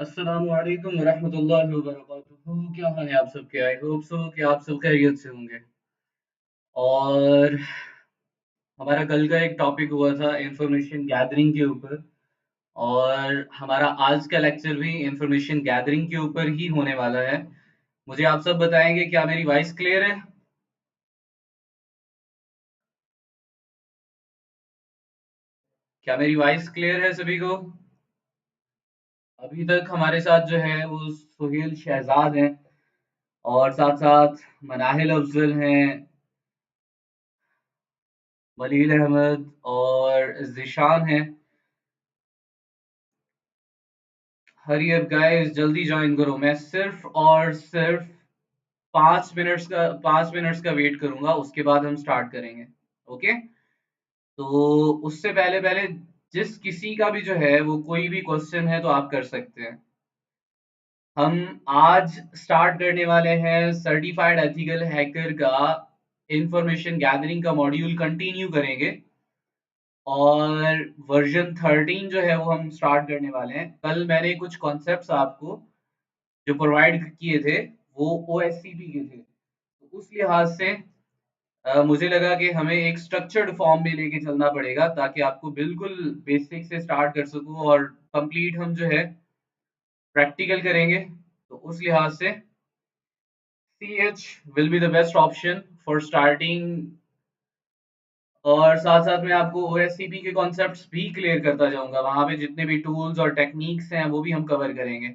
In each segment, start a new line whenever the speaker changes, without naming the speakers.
अस्सलाम वालेकुम रहमतुल्लाहि व बरकातुहू। क्या हाल है आप सबके? आई होप सो कि आप सब खैरियत से होंगे। और हमारा कल का एक टॉपिक हुआ था इंफॉर्मेशन गैदरिंग के ऊपर, और हमारा आज का लेक्चर भी इंफॉर्मेशन गैदरिंग के ऊपर ही होने वाला है। मुझे आप सब बताएंगे, क्या मेरी वॉइस क्लियर है? क्या मेरी वॉइस क्लियर है सभी को? अभी तक हमारे साथ जो है वो सुहेल शहजाद हैं, और साथ साथ मनाहिल अफजल हैं, वलील अहमद और जिशान हैं। हरी अप गाइस, जल्दी ज्वाइन करो। मैं सिर्फ और सिर्फ 5 मिनट्स का वेट करूंगा, उसके बाद हम स्टार्ट करेंगे। ओके? तो उससे पहले पहले जिस किसी का भी जो है वो कोई भी क्वेश्चन है तो आप कर सकते हैं। हम आज स्टार्ट करने वाले हैं सर्टिफाइड एथिकल हैकर का इंफॉर्मेशन गैदरिंग का मॉड्यूल कंटिन्यू करेंगे, और वर्जन 13 जो है वो हम स्टार्ट करने वाले हैं। कल मैंने कुछ कॉन्सेप्ट्स आपको जो प्रोवाइड किए थे वो ओएससीपी के थे, तो उस लिहाज से मुझे लगा कि हमें एक स्ट्रक्चर्ड फॉर्म में लेके चलना पड़ेगा, ताकि आपको बिल्कुल बेसिक से स्टार्ट कर सकूं, और कंप्लीट हम जो है प्रैक्टिकल करेंगे। तो उस लिहाज से C H will be the best option for starting. और साथ साथ मैं आपको ओएससीपी के कॉन्सेप्ट्स भी क्लियर करता जाऊंगा, वहां पे जितने भी टूल्स और टेक्निक्स हैं वो भी हम कवर करेंगे।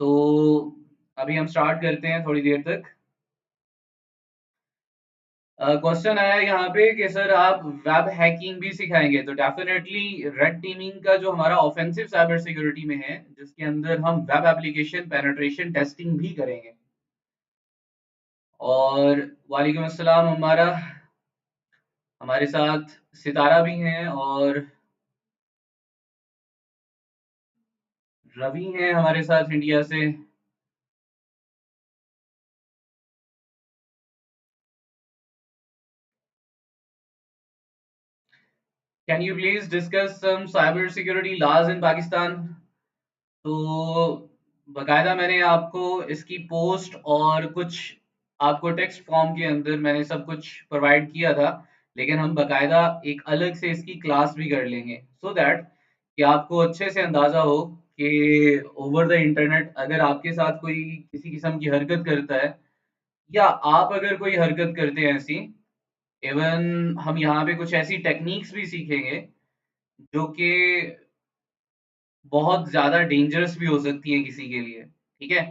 तो अभी हम स्टार्ट करते हैं थोड़ी देर तक। क्वेश्चन आया यहाँ पे कि सर आप वेब हैकिंग भी सिखाएंगे, तो डेफिनेटली रेड टीमिंग का जो हमारा ऑफेंसिव साइबर सिक्योरिटी में है, जिसके अंदर हम वेब एप्लीकेशन पेनिट्रेशन टेस्टिंग भी करेंगे। और वालेकुम अस्सलाम, हमारा हमारे साथ सितारा भी हैं, और रवि हैं हमारे साथ इंडिया से। Can you please discuss some cyber security laws in Pakistan? तो बकायदा मैंने आपको इसकी पोस्ट और कुछ आपको टेक्स्ट फॉर्म के अंदर मैंने सब कुछ प्रोवाइड किया था, लेकिन हम बकायदा एक अलग से इसकी क्लास भी कर लेंगे, सो दैट कि आपको अच्छे से अंदाजा हो कि ओवर द इंटरनेट अगर आपके साथ कोई किसी किस्म की हरकत करता है, या आप अगर कोई हरकत करते हैं ऐसी, इवन हम यहाँ पे कुछ ऐसी टेक्निक्स भी सीखेंगे जो कि बहुत ज्यादा डेंजरस भी हो सकती है किसी के लिए। ठीक है?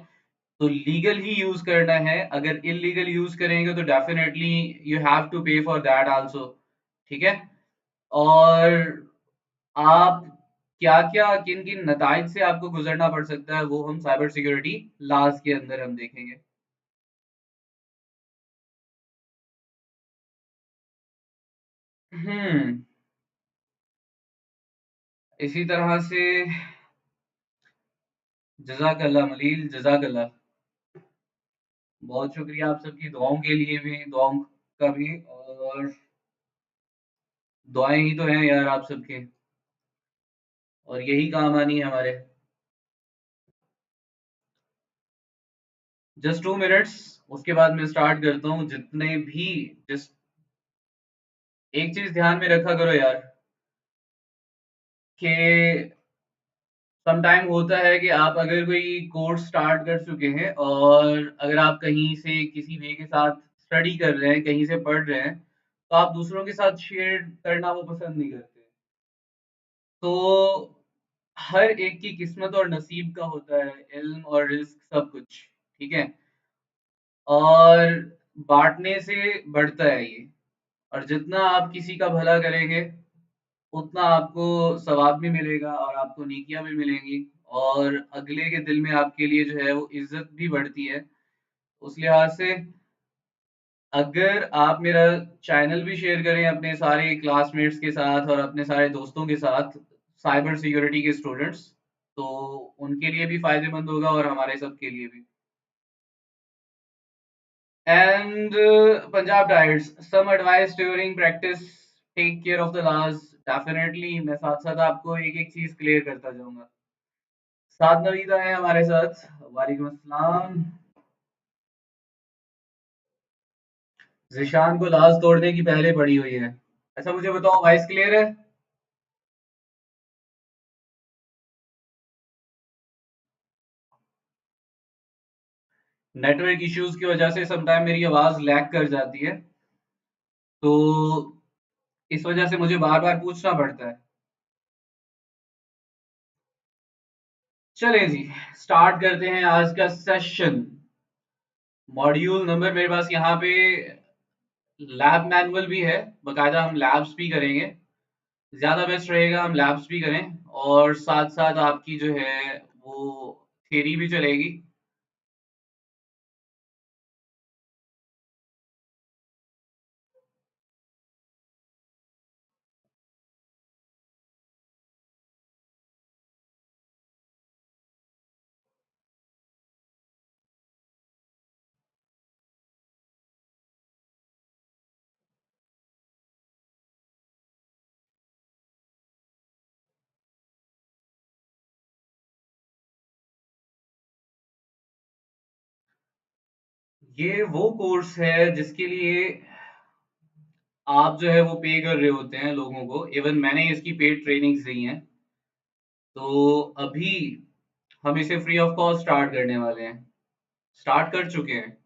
तो लीगल ही यूज करना है, अगर इलीगल यूज करेंगे तो डेफिनेटली यू हैव टू पे फॉर दैट आल्सो। ठीक है? और आप क्या क्या किन किन नतज से आपको गुजरना पड़ सकता है वो हम साइबर सिक्योरिटी लॉज के अंदर हम देखेंगे। हम्म। इसी तरह से जजाकल्ला मलील, जजाकल्ला। बहुत शुक्रिया आप सबकी दुआओं के लिए भी, दुआओं का भी। और दुआएं ही तो हैं यार आप सबके, और यही काम आनी है हमारे। जस्ट 2 मिनट्स, उसके बाद मैं स्टार्ट करता हूँ। जितने भी जिस एक चीज ध्यान में रखा करो यार, कि सम टाइम होता है कि आप अगर कोई कोर्स स्टार्ट कर चुके हैं, और अगर आप कहीं से किसी वे के साथ स्टडी कर रहे हैं, कहीं से पढ़ रहे हैं, तो आप दूसरों के साथ शेयर करना वो पसंद नहीं करते। तो हर एक की किस्मत और नसीब का होता है, इल्म और रिस्क सब कुछ। ठीक है? और बांटने से बढ़ता है ये, और जितना आप किसी का भला करेंगे उतना आपको सवाब भी मिलेगा, और आपको नेकियां भी मिलेंगी, और अगले के दिल में आपके लिए जो है वो इज्जत भी बढ़ती है। उस लिहाज से अगर आप मेरा चैनल भी शेयर करें अपने सारे क्लासमेट्स के साथ और अपने सारे दोस्तों के साथ, साइबर सिक्योरिटी के स्टूडेंट्स, तो उनके लिए भी फायदेमंद होगा और हमारे सब के लिए भी। And Punjab diets, some advice during practice, take care of the last. Definitely मैं साथ साथ आपको एक एक चीज क्लियर करता जाऊंगा। साथ नवीदा है हमारे साथ। वालेकुम अस्सलाम। जिशान को लाज तोड़ने की पहले पड़ी हुई है। अच्छा मुझे बताओ, वॉइस क्लियर है? नेटवर्क इश्यूज की वजह से समटाइम मेरी आवाज लैग कर जाती है, तो इस वजह से मुझे बार बार पूछना पड़ता है। चलें जी, स्टार्ट करते हैं आज का सेशन। मॉड्यूल नंबर मेरे पास यहाँ पे लैब मैनुअल भी है, बकायदा हम लैब्स भी करेंगे। ज्यादा बेस्ट रहेगा हम लैब्स भी करें, और साथ साथ आपकी जो है वो थ्योरी भी चलेगी। ये वो कोर्स है जिसके लिए आप जो है वो पे कर रहे होते हैं लोगों को। इवन मैंने इसकी पेड ट्रेनिंग्स दी हैं, तो अभी हम इसे फ्री ऑफ कॉस्ट स्टार्ट करने वाले हैं, स्टार्ट कर चुके हैं।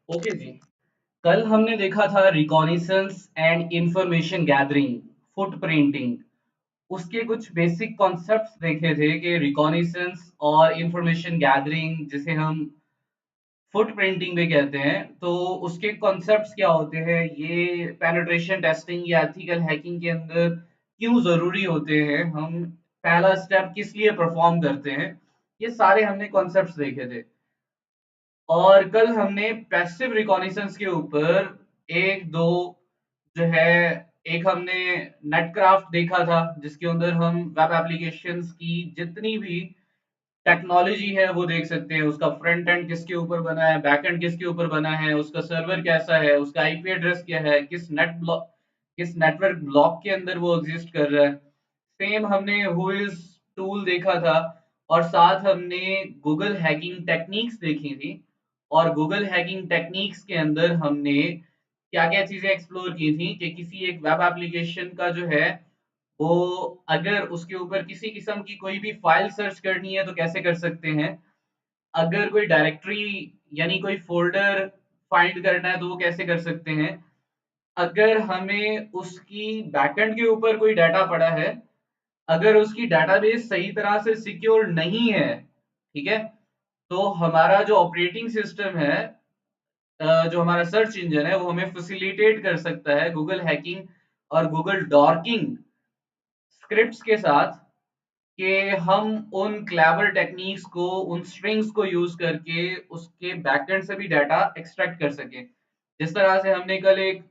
ओके जी, कल हमने देखा था reconnaissance and information gathering, foot printing. उसके कुछ बेसिक कॉन्सेप्ट्स देखे थे कि रिकॉनिसेंस और इंफॉर्मेशन गैदरिंग, जिसे हम फुट प्रिंटिंग भी कहते हैं, तो उसके कॉन्सेप्ट्स क्या होते हैं, ये पेनिट्रेशन टेस्टिंग या एथिकल हैकिंग के अंदर क्यों जरूरी होते हैं, हम पहला स्टेप किस लिए परफॉर्म करते हैं, ये सारे हमने कॉन्सेप्ट्स देखे थे। और कल हमने पैसिव रिकॉनिसेंस के ऊपर एक दो जो है, एक हमने नेटक्राफ्ट देखा था जिसके अंदर हम वेब एप्लीकेशंस की जितनी भी टेक्नोलॉजी है वो देख सकते हैं, उसका फ्रंट एंड किसके ऊपर बना है, बैक एंड किसके ऊपर बना है, उसका सर्वर कैसा है, उसका आईपी एड्रेस क्या है, किस नेटवर्क ब्लॉक के अंदर वो एग्जिस्ट कर रहा है। सेम हमने हुइज टूल देखा था, और साथ हमने गूगल हैकिंग टेक्निक्स देखी थी। और गूगल हैकिंग टेक्निक्स के अंदर हमने क्या क्या चीजें एक्सप्लोर की थी कि किसी एक वेब एप्लीकेशन का जो है वो अगर उसके ऊपर किसी किस्म की कोई भी फाइल सर्च करनी है तो कैसे कर सकते हैं, अगर कोई डायरेक्टरी यानी कोई फोल्डर फाइंड करना है तो वो कैसे कर सकते हैं, अगर हमें उसकी बैकएंड के ऊपर कोई डाटा पड़ा है, अगर उसकी डाटाबेस सही तरह से सिक्योर नहीं है, ठीक है, तो हमारा जो ऑपरेटिंग सिस्टम है, जो हमारा सर्च इंजन है, वो हमें फैसिलिटेट कर सकता है गूगल हैकिंग और गूगल डॉर्किंग स्क्रिप्ट्स के साथ, कि हम उन क्लेवर टेक्निक्स को, उन स्ट्रिंग्स को यूज करके उसके बैकएंड से भी डाटा एक्सट्रैक्ट कर सके। जिस तरह से हमने कल एक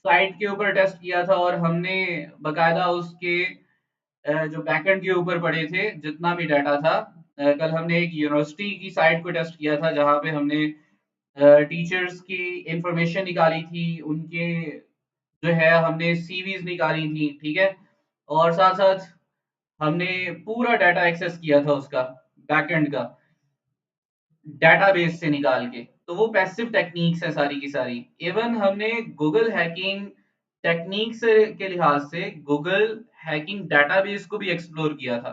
साइट के ऊपर टेस्ट किया था और हमने बकायदा उसके जो बैकएंड के ऊपर पड़े थे जितना भी डाटा था, कल हमने एक यूनिवर्सिटी की साइट को टेस्ट किया था जहां पे हमने टीचर्स की इंफॉर्मेशन निकाली थी, उनके जो है हमने सीवीज निकाली थी, ठीक है, और साथ साथ हमने पूरा डाटा एक्सेस किया था उसका बैकएंड का डेटाबेस से निकाल के। तो वो पैसिव टेक्निक्स है सारी की सारी। इवन हमने गूगल हैकिंग टेक्निक्स के लिहाज से गूगल हैकिंग डेटाबेस को भी एक्सप्लोर किया था,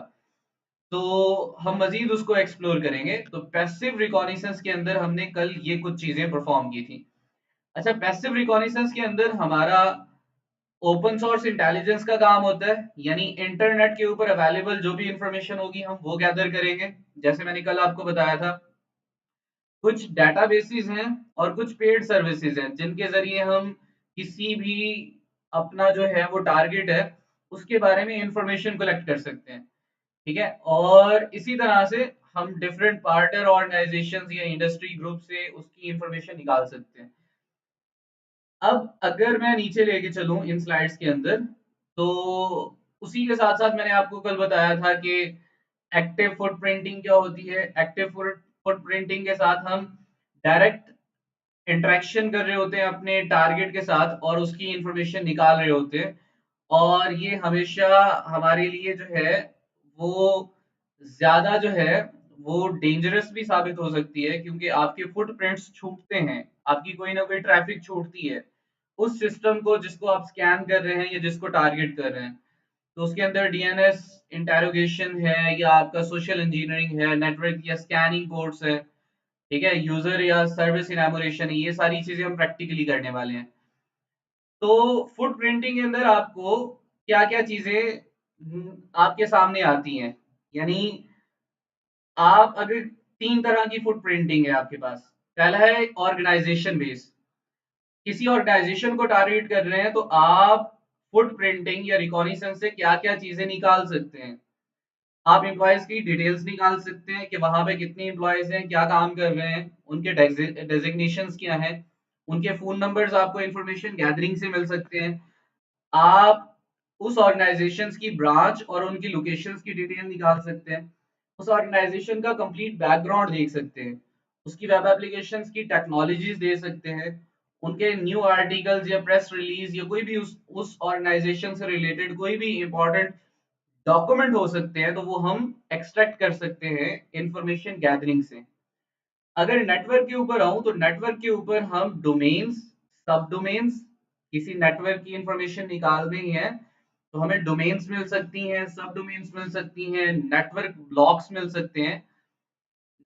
तो हम मजीद उसको एक्सप्लोर करेंगे। तो पैसिव रिकॉग्निशंस के अंदर हमने कल ये कुछ चीजें परफॉर्म की थी। अच्छा, पैसिव रिकॉग्निशंस के अंदर हमारा ओपन सोर्स इंटेलिजेंस का काम होता है, यानी इंटरनेट के ऊपर अवेलेबल जो भी इंफॉर्मेशन होगी हम वो गैदर करेंगे। जैसे मैंने कल आपको बताया था, कुछ डेटाबेसेस हैं और कुछ पेड सर्विसेज हैं जिनके जरिए हम किसी भी अपना जो है वो टारगेट है उसके बारे में इंफॉर्मेशन कलेक्ट कर सकते हैं, ठीक है, और इसी तरह से हम डिफरेंट पार्टनर ऑर्गेनाइजेशंस या इंडस्ट्री ग्रुप से उसकी इंफॉर्मेशन निकाल सकते हैं। अब अगर मैं नीचे लेके चलूं इन स्लाइड्स के अंदर, तो उसी के साथ साथ मैंने आपको कल बताया था कि एक्टिव फुटप्रिंटिंग क्या होती है। एक्टिव फुटप्रिंटिंग के साथ हम डायरेक्ट इंटरेक्शन कर रहे होते हैं अपने टारगेट के साथ और उसकी इंफॉर्मेशन निकाल रहे होते हैं, और ये हमेशा हमारे लिए जो है वो ज्यादा जो है वो डेंजरस भी साबित हो सकती है, क्योंकि आपके फुटप्रिंट्स छूटते हैं, आपकी कोई ना कोई ट्रैफिक छूटती है उस सिस्टम को जिसको आप स्कैन कर रहे हैं या जिसको टारगेट कर रहे हैं। तो उसके अंदर डीएनएस इंटेरोगेशन है, या आपका सोशल इंजीनियरिंग है, नेटवर्क या स्कैनिंग कोड्स है, ठीक है, यूजर या सर्विस इनैमोरेशन, ये सारी चीजें हम प्रैक्टिकली करने वाले हैं। तो फुट प्रिंटिंग के अंदर आपको क्या क्या चीजें आपके सामने आती हैं, यानी आप अगर तीन तरह की फुट प्रिंटिंग है आपके पास। पहला है ऑर्गेनाइजेशन बेस, किसी ऑर्गेनाइजेशन को टारगेट कर रहे हैं तो आप फुट प्रिंटिंग या रिकॉग्निशन से क्या क्या चीजें निकाल सकते हैं। आप एम्प्लॉयज की डिटेल्स निकाल सकते हैं कि वहां पे कितने एम्प्लॉयज हैं, क्या काम कर रहे हैं, उनके डेजिग्नेशंस क्या हैं, उनके फोन नंबर्स आपको इंफॉर्मेशन गैदरिंग से मिल सकते हैं। आप उस ऑर्गेनाइजेशंस की ब्रांच और उनकी लोकेशंस की डिटेल निकाल सकते हैं। उस ऑर्गेनाइजेशन का कंप्लीट बैकग्राउंड देख सकते हैं, उसकी वेब एप्लीकेशंस की टेक्नोलॉजीज दे सकते हैं, उनके न्यू आर्टिकल्स या प्रेस रिलीज या कोई भी उस ऑर्गेनाइजेशन से रिलेटेड कोई भी इंपॉर्टेंट डॉक्यूमेंट हो सकते हैं, तो वो हम एक्सट्रैक्ट कर सकते हैं इंफॉर्मेशन गैदरिंग से। अगर नेटवर्क के ऊपर आऊं तो नेटवर्क के ऊपर हम डोमेन्स, सब डोमेन्स, किसी नेटवर्क की इंफॉर्मेशन निकालनी है तो हमें डोमेन्स मिल सकती हैं, सब डोमेन्स मिल सकती हैं, नेटवर्क ब्लॉक्स मिल सकते हैं।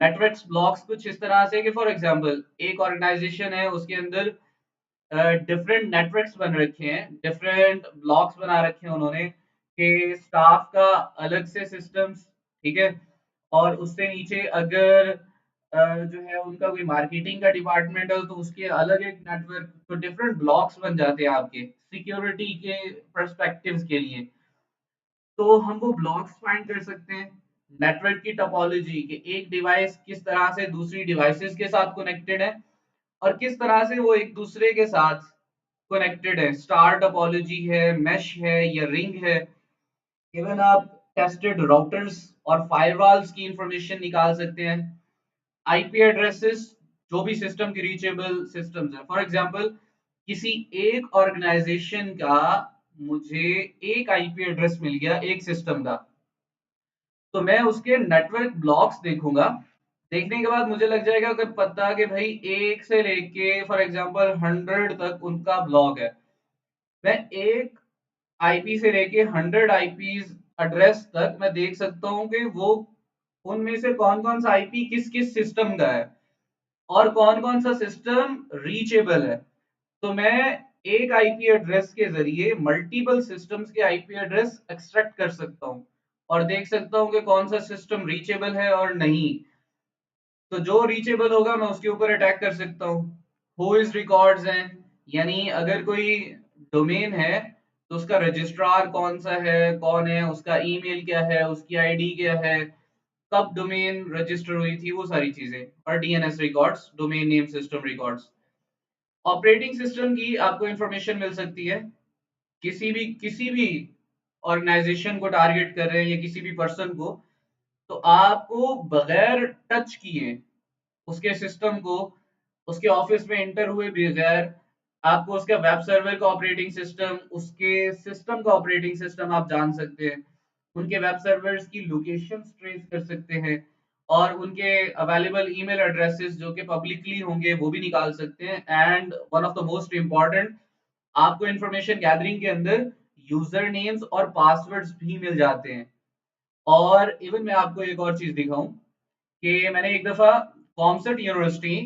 नेटवर्क ब्लॉक्स कुछ इस तरह से कि फॉर एग्जांपल एक ऑर्गेनाइजेशन है, उसके अंदर डिफरेंट नेटवर्क्स बन रखे हैं, डिफरेंट ब्लॉक्स बना रखे हैं उन्होंने, कि स्टाफ का अलग से सिस्टम्स, ठीक है, और उससे नीचे अगर जो है उनका कोई मार्केटिंग का डिपार्टमेंट है तो उसके अलग एक नेटवर्क, तो डिफरेंट ब्लॉक्स बन जाते हैं आपके सिक्योरिटी के पर्सपेक्टिव्स के लिए। तो हम वो ब्लॉक्स फाइंड कर सकते हैं। नेटवर्क की टोपोलॉजी, कि एक डिवाइस किस तरह से दूसरी डिवाइसेस के साथ कनेक्टेड है और किस तरह से वो एक दूसरे के साथ कनेक्टेड है, स्टार टोपोलॉजी है, मैश है या रिंग है। इवन आप टेस्टेड राउटर्स और फायरवॉल्स की इंफॉर्मेशन निकाल सकते हैं। आईपी एड्रेसेस, जो भी सिस्टम की रीचेबल सिस्टम्स है, फॉर एग्जांपल किसी एक ऑर्गेनाइजेशन का मुझे एक आईपी एड्रेस मिल गया एक सिस्टम का, तो मैं उसके नेटवर्क ब्लॉक्स देखूंगा। देखने के बाद मुझे लग जाएगा कि पता कि भाई एक से लेके फॉर एग्जांपल 100 तक उनका ब्लॉक है। मैं एक आईपी से लेके 100 आईपीज एड्रेस तक मैं देख सकता हूँ कि वो उनमें से कौन कौन सा आईपी किस किस सिस्टम का है और कौन कौन सा सिस्टम रीचेबल है। तो मैं एक आईपी एड्रेस के जरिए मल्टीपल सिस्टम्स के आईपी एड्रेस एक्सट्रैक्ट कर सकता हूँ और देख सकता हूँ कि कौन सा सिस्टम रीचेबल है और नहीं। तो जो रीचेबल होगा मैं उसके ऊपर अटैक कर सकता हूँ। हु इज रिकॉर्ड्स हैं, यानी अगर कोई डोमेन है तो उसका रजिस्ट्रार कौन सा है, कौन है, उसका ईमेल क्या है, उसकी आईडी क्या है, कब डोमेन रजिस्टर हुई थी, वो सारी चीजें। और DNS records, domain name system records. Operating system की आपको इंफॉर्मेशन मिल सकती है। किसी भी ऑर्गेनाइजेशन को टारगेट कर रहे हैं या किसी भी पर्सन को, तो आपको बगैर टच किए उसके सिस्टम को, उसके ऑफिस में एंटर हुए बगैर, आपको उसका वेब सर्वर का ऑपरेटिंग सिस्टम, उसके सिस्टम का ऑपरेटिंग सिस्टम आप जान सकते हैं। उनके वेब सर्वर्स की लोकेशन ट्रेस कर सकते हैं और उनके अवेलेबल ईमेल एड्रेसेस जो कि पब्लिकली होंगे वो भी निकाल सकते हैं। And one of the most important, आपको इंफॉर्मेशन गैदरिंग के अंदर यूजर नेम्स और पासवर्ड्स भी मिल जाते हैं। और इवन मैं आपको एक और चीज दिखाऊं कि मैंने एक दफा कॉमसर्ट यूनिवर्सिटी,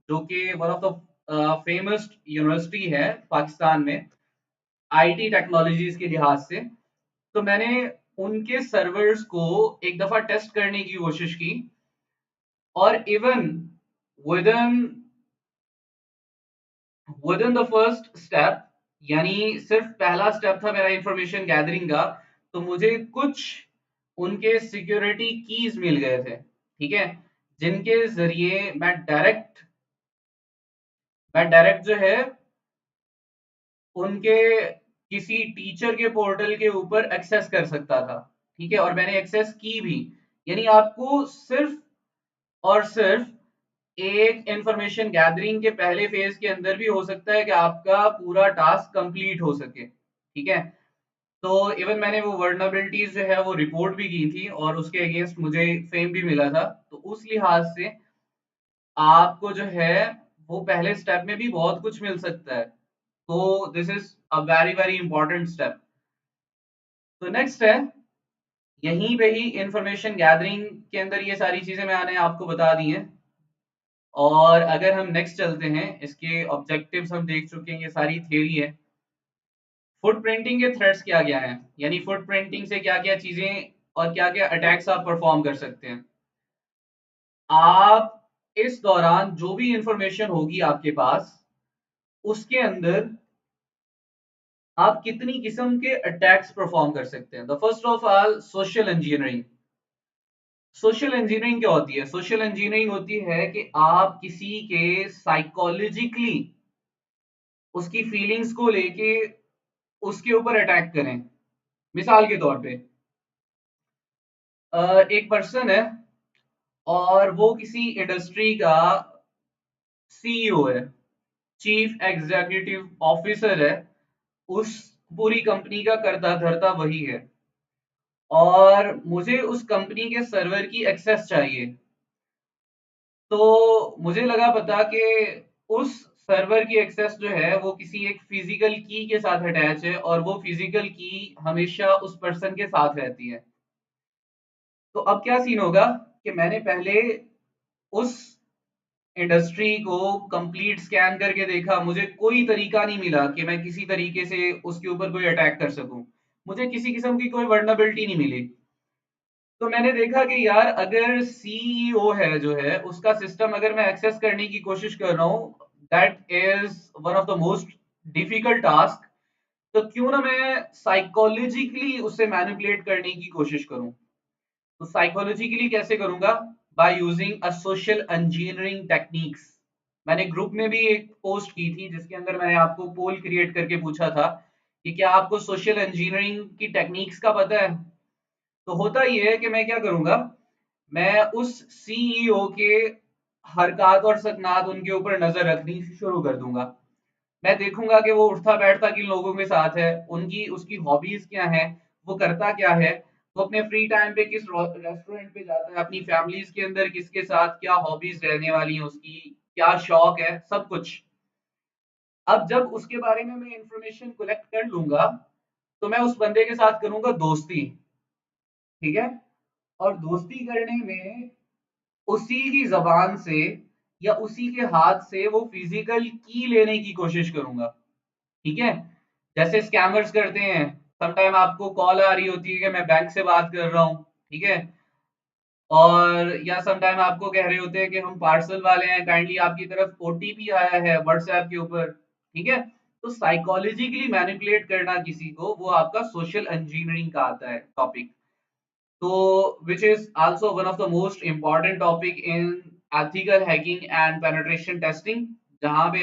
जो कि one of the famous university है पाकिस्तान में आईटी टेक्नोलॉजीज के लिहाज से, तो मैंने उनके सर्वर्स को एक दफा टेस्ट करने की कोशिश की। और even with in with in the first step, यानी सिर्फ पहला स्टेप था मेरा इंफॉर्मेशन गैदरिंग का, तो मुझे कुछ उनके सिक्योरिटी कीज मिल गए थे, ठीक है, जिनके जरिए मैं डायरेक्ट जो है उनके किसी टीचर के पोर्टल के ऊपर एक्सेस कर सकता था। ठीक है, और मैंने एक्सेस की भी। यानी आपको सिर्फ और सिर्फ एक इंफॉर्मेशन गैदरिंग के पहले फेज के अंदर भी हो सकता है कि आपका पूरा टास्क कंप्लीट हो सके। ठीक है, तो इवन मैंने वो वर्नबिलिटीज जो है वो रिपोर्ट भी की थी और उसके अगेंस्ट मुझे फेम भी मिला था। तो उस लिहाज से आपको जो है वो पहले स्टेप में भी बहुत कुछ मिल सकता है। तो this is a very very important step. तो नेक्स्ट है, यहीं पे ही इंफॉर्मेशन गैदरिंग के अंदर ये सारी चीजें मैंने आपको बता दी हैं। और अगर हम नेक्स्ट चलते हैं, इसके ऑब्जेक्टिव्स हम देख चुके हैं, ये सारी थियरी है। फुटप्रिंटिंग के थ्रेड्स क्या क्या हैं, यानी फुटप्रिंटिंग से क्या क्या चीजें और क्या क्या अटैक्स आप परफॉर्म कर सकते हैं। आप इस दौरान जो भी इंफॉर्मेशन होगी आपके पास, उसके अंदर आप कितनी किस्म के अटैक्स परफॉर्म कर सकते हैं। The first of all, social engineering. Social engineering क्या होती है? सोशल इंजीनियरिंग होती है कि आप किसी के साइकोलॉजिकली उसकी फीलिंग्स को लेके उसके ऊपर अटैक करें। मिसाल के तौर पे एक पर्सन है और वो किसी इंडस्ट्री का सीईओ है, चीफ एग्जीक्यूटिव ऑफिसर है, उस पूरी कंपनी का कर्ता धर्ता वही है, और मुझे उस कंपनी के सर्वर की एक्सेस चाहिए। तो मुझे लगा पता कि उस सर्वर की एक्सेस जो है वो किसी एक फिजिकल की के साथ अटैच है और वो फिजिकल की हमेशा उस पर्सन के साथ रहती है। तो अब क्या सीन होगा कि मैंने पहले उस इंडस्ट्री को कंप्लीट स्कैन करके देखा, मुझे कोई तरीका नहीं मिला कि मैं किसी तरीके से उसके ऊपर कोई अटैक कर सकूं। मुझे किसी किस्म की कोई वर्नबिलिटी नहीं मिली। तो मैंने देखा कि यार अगर सीईओ है जो है उसका सिस्टम अगर मैं एक्सेस करने की कोशिश कर रहा हूँ, that is one of the most difficult task. तो क्यों ना मैं साइकोलॉजिकली उसे मैनिपुलेट करने की कोशिश करूं। तो साइकोलॉजिकली कैसे करूंगा? By using a social engineering techniques. मैंने ग्रुप में भी एक पोस्ट की थी जिसके अंदर मैंने आपको पोल क्रिएट करके पूछा था कि क्या आपको सोशल इंजीनियरिंग की टेक्निक्स का पता है। तो होता ये है कि मैं क्या करूंगा, मैं उस सीईओ के हरकत और सकनात उनके ऊपर नजर रखनी शुरू कर दूंगा। मैं देखूंगा कि वो उठता बैठता किन लोगों के साथ है, उनकी उसकी हॉबीज क्या है, वो करता क्या है, वो अपने फ्री टाइम पे किस रेस्टोरेंट पे जाता है, अपनी फैमिलीज के अंदर किसके साथ क्या हॉबीज रहने वाली हैं, उसकी क्या शौक है, सब कुछ। अब जब उसके बारे में मैं इंफॉर्मेशन कलेक्ट कर लूंगा, तो मैं उस बंदे के साथ करूंगा दोस्ती, ठीक है। और दोस्ती करने में उसी की जबान से या उसी के हाथ से वो फिजिकल की लेने की कोशिश करूंगा, ठीक है। जैसे स्कैमर्स करते हैं, समटाइम आपको कॉल आ रही होती है कि मैं बैंक से बात कर रहा हूँ, ठीक है। और या समटाइम आपको कह रहे होते हैं कि हम पार्सल वाले हैं, काइंडली आपकी तरफ ओटीपी आया है व्हाट्सएप के ऊपर, ठीक है। तो साइकोलॉजिकली मैनिपुलेट करना किसी को, वो आपका सोशल इंजीनियरिंग का आता है टॉपिक। तो which is also one of the most important topic in ethical hacking and penetration testing, जहां पे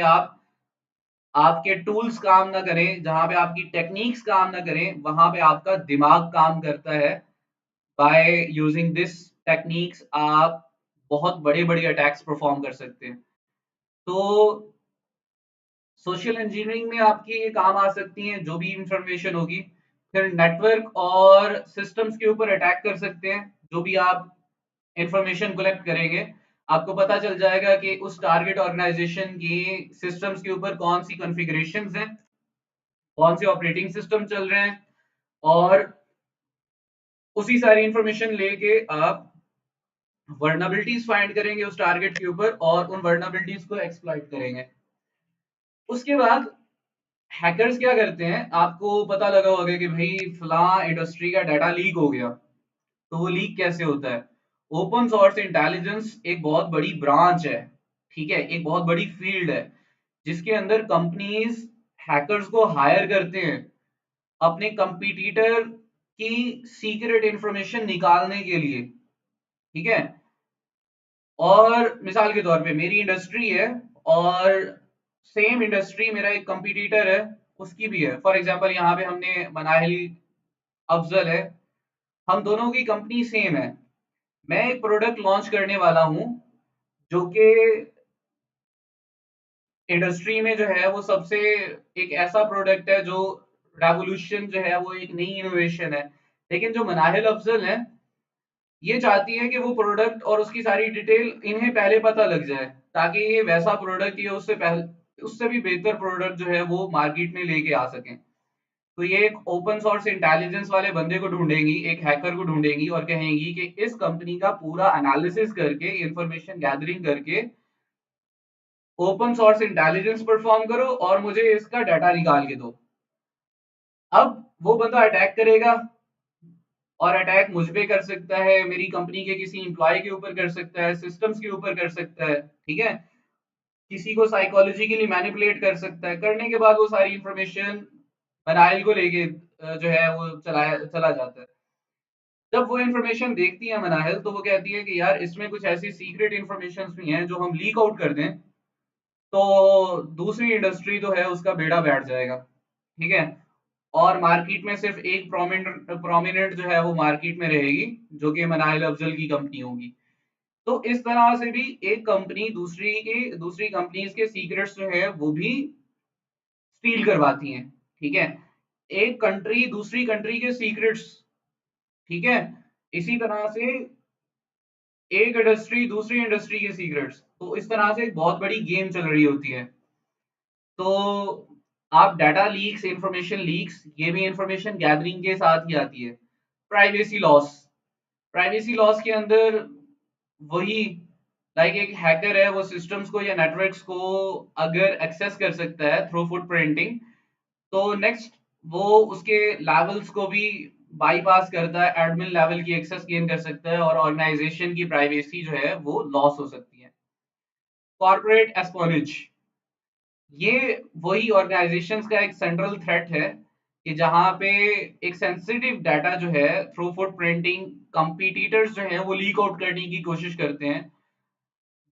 आपके टूल्स काम ना करें, जहां पे आपकी टेक्निक्स काम ना करें, वहां पे आपका दिमाग काम करता है। बाय यूजिंग दिस टेक्निक्स आप बहुत बड़े बड़े अटैक्स परफॉर्म कर सकते हैं। तो सोशल इंजीनियरिंग में आपकी ये काम आ सकती हैं जो भी इंफॉर्मेशन होगी। फिर नेटवर्क और सिस्टम्स के ऊपर अटैक कर सकते हैं, जो भी आप इंफॉर्मेशन कलेक्ट करेंगे आपको पता चल जाएगा कि उस टारगेट ऑर्गेनाइजेशन की सिस्टम्स के ऊपर कौन सी कॉन्फ़िगरेशंस हैं, कौन से ऑपरेटिंग सिस्टम चल रहे हैं, और उसी सारी इंफॉर्मेशन लेके आप वर्नबिलिटीज फाइंड करेंगे उस टारगेट के ऊपर और उन वर्नबिलिटीज को एक्सप्लॉइट करेंगे। उसके बाद हैकर्स क्या करते हैं, आपको पता लगा होगा कि भाई फला इंडस्ट्री का डाटा लीक हो गया। तो वो लीक कैसे होता है? ओपन सोर्स इंटेलिजेंस एक बहुत बड़ी ब्रांच है, ठीक है, एक बहुत बड़ी फील्ड है जिसके अंदर कंपनीज हैकर्स को हायर करते हैं अपने कंपटीटर की सीक्रेट इंफॉर्मेशन निकालने के लिए, ठीक है। और मिसाल के तौर पे मेरी इंडस्ट्री है और सेम इंडस्ट्री मेरा एक कंपटीटर है, उसकी भी है। फॉर एग्जांपल यहाँ पे हमने मनाहिल अफजल है, हम दोनों की कंपनी सेम है। मैं एक प्रोडक्ट लॉन्च करने वाला हूँ जो कि इंडस्ट्री में जो है वो सबसे एक ऐसा प्रोडक्ट है जो रेवोल्यूशन जो है वो एक नई इनोवेशन है। लेकिन जो मनाहिल अफजल है ये चाहती है कि वो प्रोडक्ट और उसकी सारी डिटेल इन्हें पहले पता लग जाए, ताकि ये वैसा प्रोडक्ट या उससे पहले उससे भी बेहतर प्रोडक्ट जो है वो मार्केट में लेके आ सकें। तो ये एक ओपन सोर्स इंटेलिजेंस वाले बंदे को ढूंढेंगी, एक हैकर को ढूंढेंगी और कहेंगी कि इस कंपनी का पूरा एनालिसिस करके इंफॉर्मेशन गैदरिंग करके ओपन सोर्स इंटेलिजेंस परफॉर्म करो और मुझे इसका डाटा निकाल के दो। अब वो बंदा अटैक करेगा और अटैक मुझ पे कर सकता है, मेरी कंपनी के किसी इंप्लॉय के ऊपर कर सकता है, सिस्टम्स के ऊपर कर सकता है, ठीक है। किसी को साइकोलॉजिकली मैनिपुलेट कर सकता है, करने के बाद वो सारी इंफॉर्मेशन मनाइल को लेके जो है वो चला जाता है। जब वो इंफॉर्मेशन देखती है मनाहिल, तो वो कहती है कि यार इसमें कुछ ऐसी सीक्रेट इंफॉर्मेशन भी हैं जो हम लीक आउट कर दें तो दूसरी इंडस्ट्री तो है उसका बेड़ा बैठ जाएगा, ठीक है। और मार्केट में सिर्फ एक प्रोमिनेंट जो है वो मार्केट में रहेगी, जो कि मनाहिल अफजल की कंपनी होगी। तो इस तरह से भी एक कंपनी दूसरी कंपनीज के सीक्रेट्स जो है वो भी स्टील करवाती हैं, ठीक है। एक कंट्री दूसरी कंट्री के सीक्रेट्स, ठीक है। इसी तरह से एक इंडस्ट्री दूसरी इंडस्ट्री के सीक्रेट्स, तो इस तरह से एक बहुत बड़ी गेम चल रही होती है। तो आप डाटा लीक्स, इंफॉर्मेशन लीक्स, ये भी इंफॉर्मेशन गैदरिंग के साथ ही आती है। प्राइवेसी लॉस, प्राइवेसी लॉस के अंदर वही लाइक एक हैकर है, वो सिस्टम्स को या नेटवर्क्स को अगर एक्सेस कर सकता है थ्रू फुट प्रिंटिंग, तो नेक्स्ट वो उसके लेवल्स को भी बाईपास करता है, एडमिन लेवल की एक्सेस गेन कर सकता है और ऑर्गेनाइजेशन की प्राइवेसी जो है वो लॉस हो सकती है। कॉर्पोरेट एस्पोनिज, ये वही ऑर्गेनाइजेशंस का एक सेंट्रल थ्रेट है कि जहां पे एक सेंसिटिव डाटा जो है थ्रू फुट प्रिंटिंग कंपटीटर्स जो है वो लीक आउट करने की कोशिश करते हैं,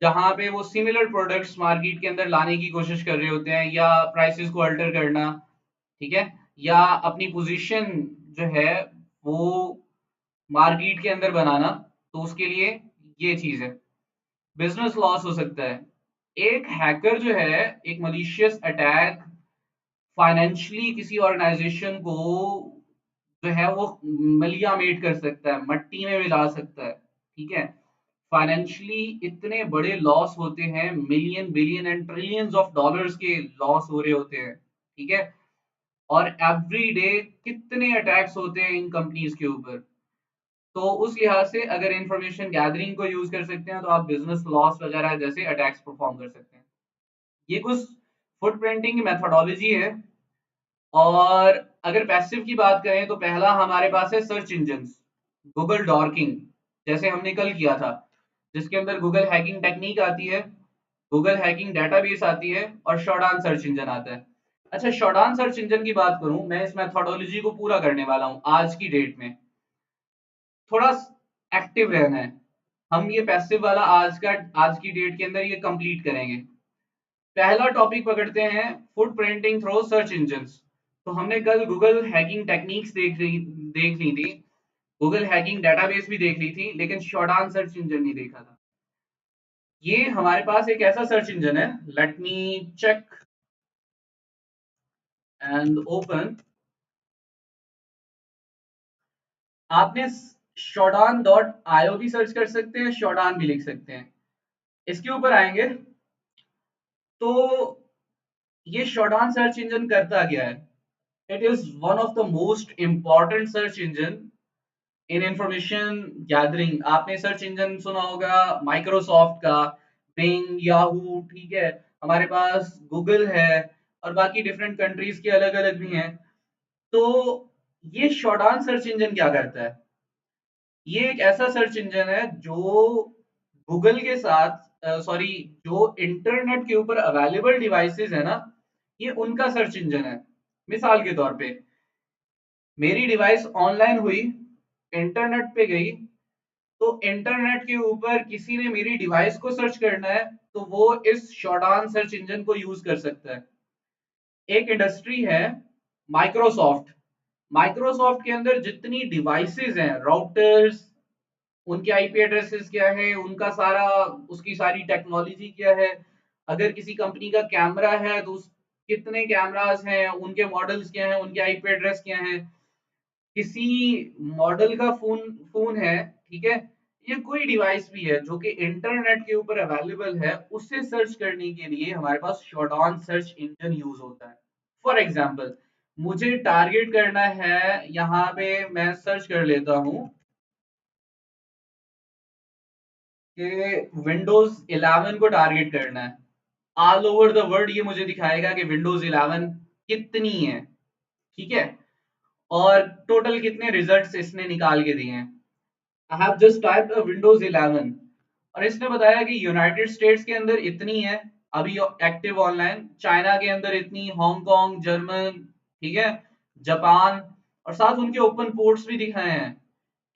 जहां पे वो सिमिलर प्रोडक्ट्स मार्केट के अंदर लाने की कोशिश कर रहे होते हैं या प्राइसेस को अल्टर करना, ठीक है, या अपनी पोजीशन जो है वो मार्केट के अंदर बनाना। तो उसके लिए ये चीज है, बिजनेस लॉस हो सकता है। एक हैकर जो है एक मलिशियस अटैक फाइनेंशियली किसी ऑर्गेनाइजेशन को जो है वो मलिया मेट कर सकता है, मट्टी में मिला सकता है, ठीक है। फाइनेंशियली इतने बड़े लॉस होते हैं, million billion and trillions of dollars के लॉस हो रहे होते हैं, ठीक है। और एवरी डे कितने अटैक्स होते हैं इन कंपनीज के ऊपर। तो उस लिहाज से अगर इंफॉर्मेशन गैदरिंग को यूज कर सकते हैं तो आप बिजनेस लॉस वगैरह जैसे अटैक्स परफॉर्म कर सकते हैं। ये कुछ फुटप्रिंटिंग की मेथोडोलॉजी है। और अगर पैसिव की बात करें तो पहला हमारे पास है सर्च इंजन, गूगल डॉर्किंग, जैसे हमने कल किया था, जिसके अंदर गूगल हैकिंग टेक्निक आती है, गूगल हैकिंग डेटाबेस आती है और शॉर्टआन सर्च इंजन आता है। अच्छा, शॉर्टआन सर्च इंजन की बात करूं, मैं इस मेथोडोलॉजी को पूरा करने वाला हूं आज की डेट में। थोड़ा एक्टिव रहना है। हम ये पैसिव वाला आज की डेट के अंदर ये कंप्लीट करेंगे। पहला टॉपिक पकड़ते हैं, foot printing through search engines. तो हमने कल गूगल हैकिंग टेक्निक्स देख ली थी, गूगल हैकिंग डेटाबेस भी देख ली थी, लेकिन शॉर्टआन सर्च इंजन नहीं देखा था। ये हमारे पास एक ऐसा सर्च इंजन है, let me check and open. आपने शॉर्टआन डॉट आईओ भी सर्च कर सकते हैं, शॉर्टआन भी लिख सकते हैं। इसके ऊपर आएंगे तो ये शॉर्टआन सर्च इंजन करता क्या है? It is one of the most important search engine in information gathering. आपने सर्च इंजन सुना होगा माइक्रोसॉफ्ट का, बिंग, याहू, ठीक है, हमारे पास गूगल है, और बाकी डिफरेंट कंट्रीज के अलग अलग भी हैं। तो ये शॉर्टआन सर्च इंजन क्या करता है? ये एक ऐसा सर्च इंजन है जो गूगल के साथ, सॉरी, जो इंटरनेट के ऊपर अवेलेबल डिवाइसेस है ना, ये उनका सर्च इंजन है। मिसाल के तौर पे मेरी डिवाइस ऑनलाइन हुई, इंटरनेट पे गई, तो इंटरनेट के ऊपर किसी ने मेरी डिवाइस को सर्च करना है तो वो इस शॉर्टआन सर्च इंजन को यूज कर सकता है। एक इंडस्ट्री है माइक्रोसॉफ्ट। माइक्रोसॉफ्ट के अंदर जितनी डिवाइसेस हैं, राउटर्स, उनके आईपी एड्रेसेस क्या है, उनका सारा, उसकी सारी टेक्नोलॉजी क्या है, अगर किसी कंपनी का कैमरा है तो उस कितने कैमरास हैं, उनके मॉडल्स क्या हैं, उनके आईपी एड्रेस क्या हैं, किसी मॉडल का फोन फोन है, ठीक है, ये कोई डिवाइस भी है जो कि इंटरनेट के ऊपर अवेलेबल है, उसे सर्च करने के लिए हमारे पास Shodan search engine use होता है। फॉर एग्जाम्पल, मुझे टारगेट करना है, यहाँ पे मैं सर्च कर लेता हूं कि विंडोज 11 को टारगेट करना है। ऑल ओवर द वर्ल्ड ये मुझे दिखाएगा कि विंडोज 11 कितनी है, ठीक है, और टोटल कितने रिजल्ट्स इसने निकाल के दिए हैं। I have just typed Windows 11 और इसने बताया कि यूनाइटेड स्टेट्स के अंदर इतनी है अभी एक्टिव ऑनलाइन, चाइना के अंदर इतनी, हांगकांग, जर्मन, ठीक है, जापान, और साथ उनके ओपन पोर्ट्स भी दिखाए हैं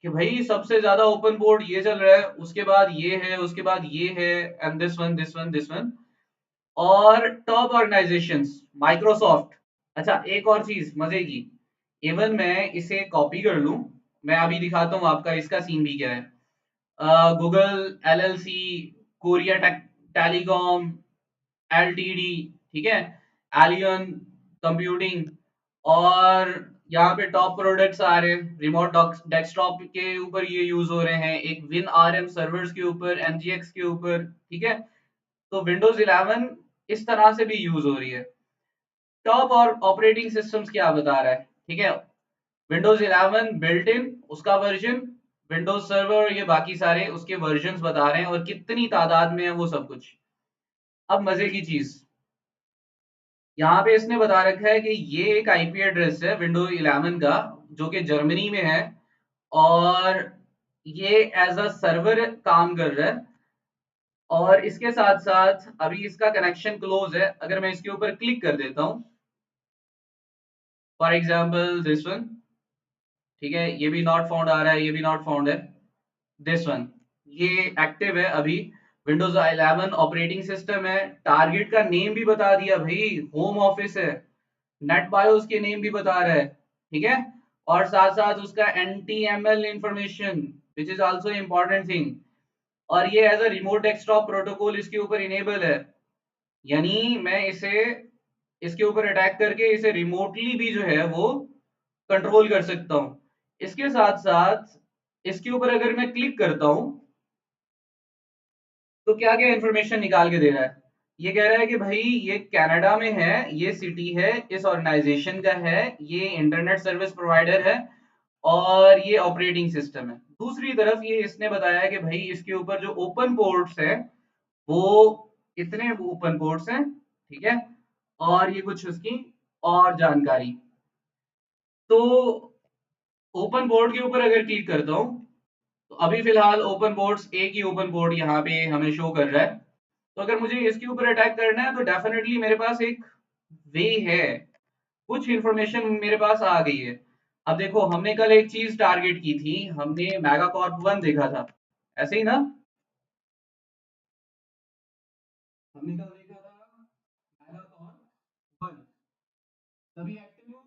कि भाई सबसे ज्यादा ओपन पोर्ट ये चल रहा है, उसके बाद ये है, उसके बाद ये है, and this one, this one, this one. और टॉप ऑर्गेनाइजेशंस माइक्रोसॉफ्ट। अच्छा, एक और चीज मजे की, इवन मैं इसे कॉपी कर लूं, मैं अभी दिखाता हूं आपका इसका सीन भी क्या है। Google LLC, Korea telecom, LTD, ठीक है, एलियन कंप्यूटिंग, और यहाँ पे टॉप प्रोडक्ट्स आ रहे हैं, रिमोट डेस्कटॉप के ऊपर ये यूज हो रहे हैं, एक विन आरएम सर्वर्स के ऊपर, एनजीएक्स के ऊपर, ठीक है। तो विंडोज 11 इस तरह से भी यूज हो रही है। टॉप और ऑपरेटिंग सिस्टम्स क्या बता रहा है, ठीक है, विंडोज 11 बिल्ट इन उसका वर्जन, विंडोज सर्वर, ये बाकी सारे उसके वर्जन्स बता रहे हैं और कितनी तादाद में है वो सब कुछ। अब मजे की चीज, यहाँ पे इसने बता रखा है कि ये एक आईपी एड्रेस है विंडोज 11 का जो कि जर्मनी में है, और ये एज अ सर्वर काम कर रहा है। और इसके साथ साथ अभी इसका कनेक्शन क्लोज है, अगर मैं इसके ऊपर क्लिक कर देता हूं, फॉर एग्जांपल दिस वन, ठीक है, ये भी नॉट फाउंड आ रहा है, ये भी नॉट फाउंड है, दिस वन, ये एक्टिव है अभी। विंडोज 11 ऑपरेटिंग सिस्टम है, टारगेट का नेम भी बता दिया भाई, होम ऑफिस है, नेट बायोस के नेम भी बता रहा है, ठीक है, और साथ साथ उसका anti ML information, which is also important thing. और ये as a remote desktop protocol इसके ऊपर इनेबल है, यानी मैं इसे इसके ऊपर अटैक करके इसे रिमोटली भी जो है वो कंट्रोल कर सकता हूं। इसके साथ साथ इसके ऊपर अगर मैं क्लिक करता हूं तो क्या क्या इंफॉर्मेशन निकाल के दे रहा है, ये कह रहा है कि भाई ये कनाडा में है, ये सिटी है, इस ऑर्गेनाइजेशन का है, ये इंटरनेट सर्विस प्रोवाइडर है और ये ऑपरेटिंग सिस्टम है। दूसरी तरफ ये इसने बताया कि भाई इसके ऊपर जो ओपन पोर्ट्स है वो इतने ओपन पोर्ट्स हैं, ठीक है, और ये कुछ उसकी और जानकारी। तो ओपन पोर्ट के ऊपर अगर क्लिक करता हूँ तो अभी फिलहाल ओपन पोर्ट्स, एक ही ओपन पोर्ट यहाँ पे हमें शो कर रहा है। तो अगर मुझे इसके ऊपर अटैक करना है तो डेफिनेटली मेरे पास एक वे है, कुछ इंफॉर्मेशन मेरे पास आ गई है। अब देखो हमने कल एक चीज टारगेट की थी, हमने मेगा कॉर्प 1 देखा था, ऐसे ही ना? हमने कल देखा था मेगा कॉर्प 1, तभी एक्टिव हो।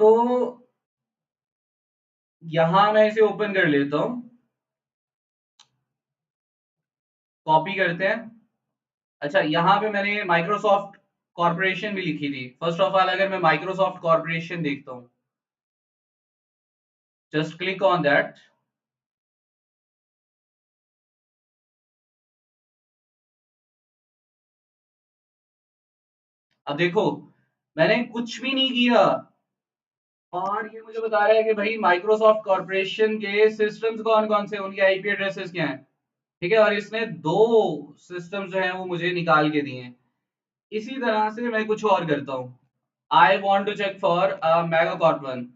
तो यहां मैं इसे ओपन कर लेता हूँ, कॉपी करते हैं। अच्छा, यहाँ पे मैंने माइक्रोसॉफ्ट कॉर्पोरेशन भी लिखी थी। फर्स्ट ऑफ ऑल अगर मैं माइक्रोसॉफ्ट कॉर्पोरेशन देखता हूँ, जस्ट क्लिक ऑन दैट। अब देखो मैंने कुछ भी नहीं किया और ये मुझे बता रहा है कि भाई माइक्रोसॉफ्ट कॉर्पोरेशन के सिस्टम्स कौन कौन से, उनके आईपी एड्रेसेस क्या हैं, ठीक है, और इसने दो सिस्टम जो हैं वो मुझे निकाल के दिए हैं। इसी तरह से मैं कुछ और करता हूँ, I want to check for mega corp one.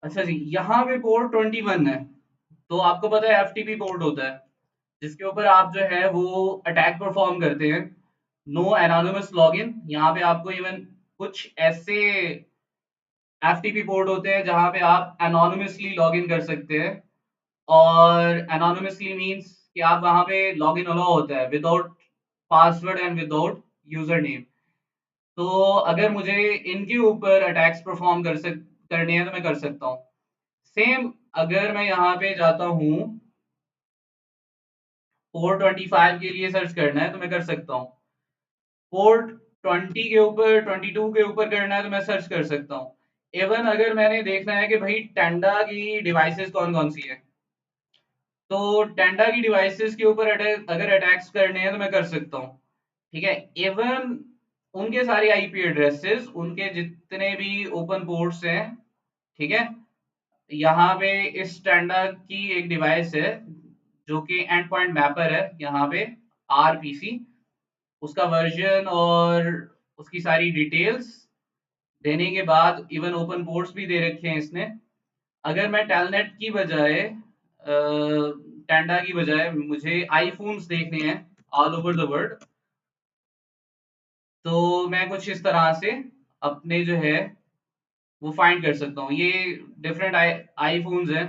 अच्छा जी, यहाँ पे पोर्ट 21 है। तो आपको पता है एफटीपी पोर्ट होता है जिसके ऊपर आप जो है वो अटैक परफॉर्म करते हैं। नो एनोनिमस लॉगिन, यहाँ पे आपको इवन कुछ ऐसे एफटीपी पोर्ट होते हैं जहां पे आप एनोनिमसली लॉगिन कर सकते हैं। और एनोनिमसली मींस कि आप वहां पे लॉगिन अलाउ होता है without password and without user name. तो अगर मुझे इनके ऊपर अटैक्स परफॉर्म करने हैं तो मैं कर सकता हूँ। सेम अगर मैं यहाँ पे जाता हूँ, 425 के लिए सर्च करना है तो मैं कर सकता हूँ। पोर्ट 20 के ऊपर, 22 के ऊपर करना है तो मैं सर्च कर सकता हूँ। इवन अगर मैंने देखना है कि भाई टेंडा की डिवाइसेस कौन कौन सी है, तो टेंडा की डिवाइसेस के ऊपर अगर अटैक्स करने हैं तो मैं कर सकता हूँ। ठीक है, इवन उनके सारे आईपी एड्रेसेस, उनके जितने भी ओपन पोर्ट्स हैं, ठीक है, यहाँ पे इस टेंडा की एक डिवाइस है जो कि एंड पॉइंट मैपर है, यहाँ पे आरपीसी, उसका वर्जन और उसकी सारी डिटेल्स देने के बाद इवन ओपन पोर्ट्स भी दे रखे हैं इसने। अगर मैं टेलनेट की बजाय टेंडा की बजाय मुझे आईफोन्स देखने हैं ऑल ओवर द वर्ल्ड, तो मैं कुछ इस तरह से अपने जो है वो फाइंड कर सकता हूँ। ये डिफरेंट आईफोन्स हैं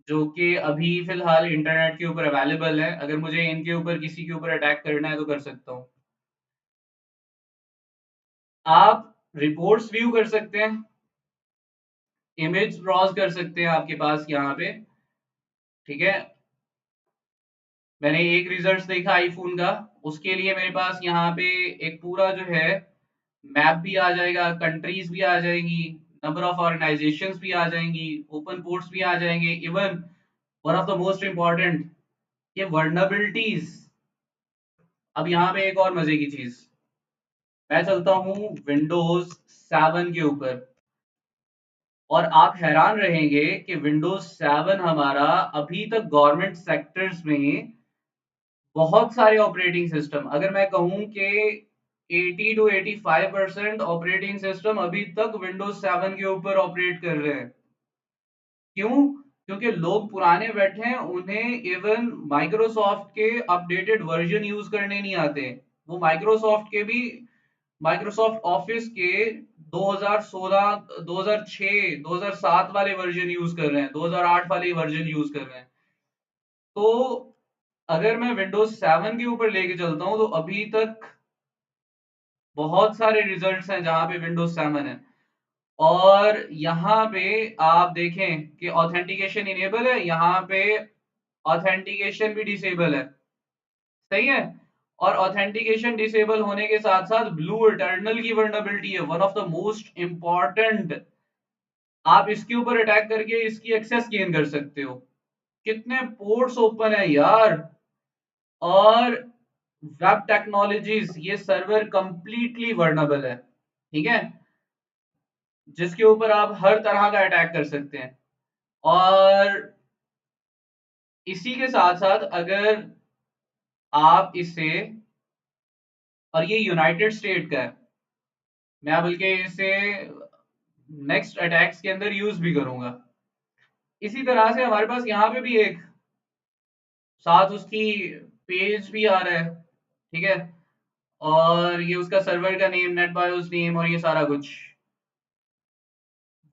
जो कि अभी फिलहाल इंटरनेट के ऊपर अवेलेबल है। अगर मुझे इनके ऊपर किसी के ऊपर अटैक करना है तो कर सकता हूँ। आप रिपोर्ट्स व्यू कर सकते हैं, इमेज ब्राउज कर सकते हैं आपके पास यहाँ पे, ठीक है। मैंने एक रिजल्ट देखा आईफोन का, उसके लिए मेरे पास यहाँ पे एक पूरा जो है मैप भी आ जाएगा, कंट्रीज भी आ जाएंगी, नंबर ऑफ ऑर्गेनाइजेशंस भी आ जाएंगी, ओपन पोर्ट्स भी आ जाएंगे, even one of the most important ये वर्नबिलिटीज। अब यहाँ पे एक और मजे की चीज, मैं चलता हूँ विंडोज 7 के ऊपर और आप हैरान रहेंगे कि विंडोज 7 हमारा अभी तक गवर्नमेंट सेक्टर्स में बहुत सारे ऑपरेटिंग सिस्टम, अगर मैं कहूं कि 80 to 85% ऑपरेटिंग सिस्टम अभी तक विंडोज 7 के ऊपर ऑपरेट कर रहे हैं। क्यों? क्योंकि लोग पुराने बैठे हैं, उन्हें इवन माइक्रोसॉफ्ट के अपडेटेड वर्जन यूज करने नहीं आते। वो माइक्रोसॉफ्ट के भी, माइक्रोसॉफ्ट ऑफिस के 2016, 2006, 2007 वाले वर्जन यूज कर रहे हैं, 2008 वाले वर्जन यूज कर रहे हैं। तो अगर मैं विंडोज 7 के ऊपर लेके चलता हूं तो अभी तक बहुत सारे रिजल्ट्स हैं जहां पे विंडोज 7 है। और यहाँ पे आप देखें कि ऑथेंटिकेशन इनेबल है, यहाँ पे ऑथेंटिकेशन भी डिसेबल है। सही है। और ऑथेंटिकेशन डिसेबल होने के साथ साथ ब्लू इटर्नल की वर्नेबिलिटी है, one of the most important. आप इसके ऊपर अटैक करके इसकी एक्सेस गेन कर सकते हो। कितने पोर्ट्स ओपन है यार। और वेब टेक्नोलॉजीज, ये सर्वर कंप्लीटली वर्नेबल है, ठीक है, जिसके ऊपर आप हर तरह का अटैक कर सकते हैं। और इसी के साथ साथ अगर आप इसे, और ये यूनाइटेड स्टेट का है, मैं बल्कि इसे नेक्स्ट अटैक्स के अंदर यूज भी करूंगा। इसी तरह से हमारे पास यहाँ पे भी एक साथ उसकी पेज भी आ रहा है, ठीक है, और ये उसका सर्वर का नेम, नेट बायोस नेम, और ये सारा कुछ।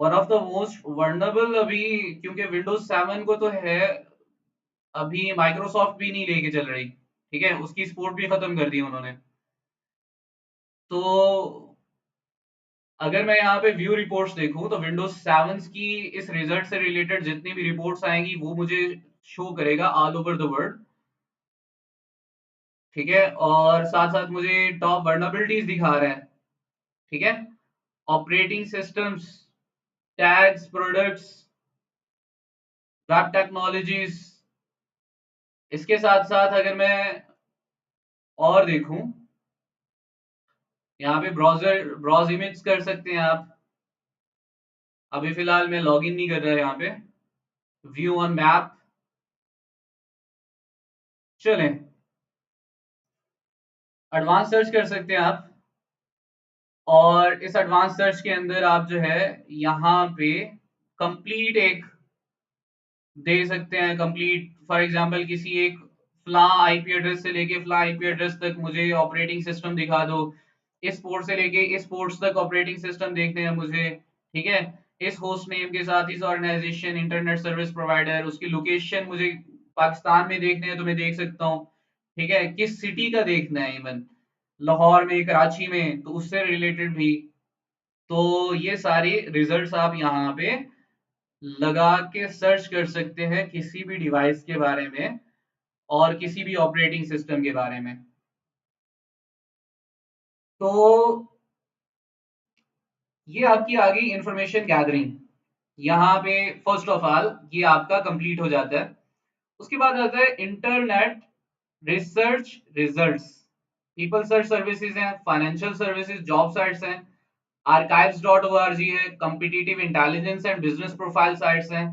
One of the most vulnerable अभी, क्योंकि विंडोज 7 को तो है, अभी माइक्रोसॉफ्ट भी नहीं लेके चल रही, ठीक है, उसकी सपोर्ट भी खत्म कर दी उन्होंने। तो अगर मैं यहाँ पे व्यू रिपोर्ट्स देखूं तो विंडोज 7 की इस रिजल्ट से रिलेटेड जितनी भी रिपोर्ट्स आएंगी वो मुझे शो करेगा ऑल ओवर द वर्ल्ड, ठीक है। और साथ साथ मुझे टॉप वर्नेबिलिटीज दिखा रहा है, ठीक है, operating systems, tags, products, web technologies. इसके साथ साथ अगर मैं और देखूं, यहाँ पे ब्राउजर ब्राउज इमेज कर सकते हैं आप। अभी फिलहाल मैं लॉगिन नहीं कर रहा यहाँ पे। व्यू ऑन मैप, चलें, एडवांस सर्च कर सकते हैं आप। और इस एडवांस सर्च के अंदर आप जो है यहाँ पे कंप्लीट एक दे सकते हैं, कंप्लीट फॉर एग्जांपल किसी एक फ्ला आईपी एड्रेस से लेके फ्ला आईपी एड्रेस तक मुझे ऑपरेटिंग सिस्टम दिखा दो। इस पोर्ट से लेके इस पोर्ट्स तक ऑपरेटिंग सिस्टम देखते हैं मुझे, ठीक है। इस होस्ट नेम के साथ इस ऑर्गेनाइजेशन, इंटरनेट सर्विस प्रोवाइडर, उसकी लोकेशन मुझे पाकिस्तान में देखने हैं तो मैं देख सकता हूँ, ठीक है। किस सिटी का देखना है, इवन लाहौर में, कराची में, तो उससे रिलेटेड भी। तो ये सारी रिजल्ट्स आप यहाँ पे लगा के सर्च कर सकते हैं किसी भी डिवाइस के बारे में और किसी भी ऑपरेटिंग सिस्टम के बारे में। तो ये आपकी आ गई इंफॉर्मेशन गैदरिंग। यहाँ पे फर्स्ट ऑफ ऑल ये आपका कंप्लीट हो जाता है। उसके बाद आता है internet research results. People search services हैं, फाइनेंशियल सर्विसेज, जॉब साइट्स हैं, archives.org है, competitive intelligence and business profile sites हैं,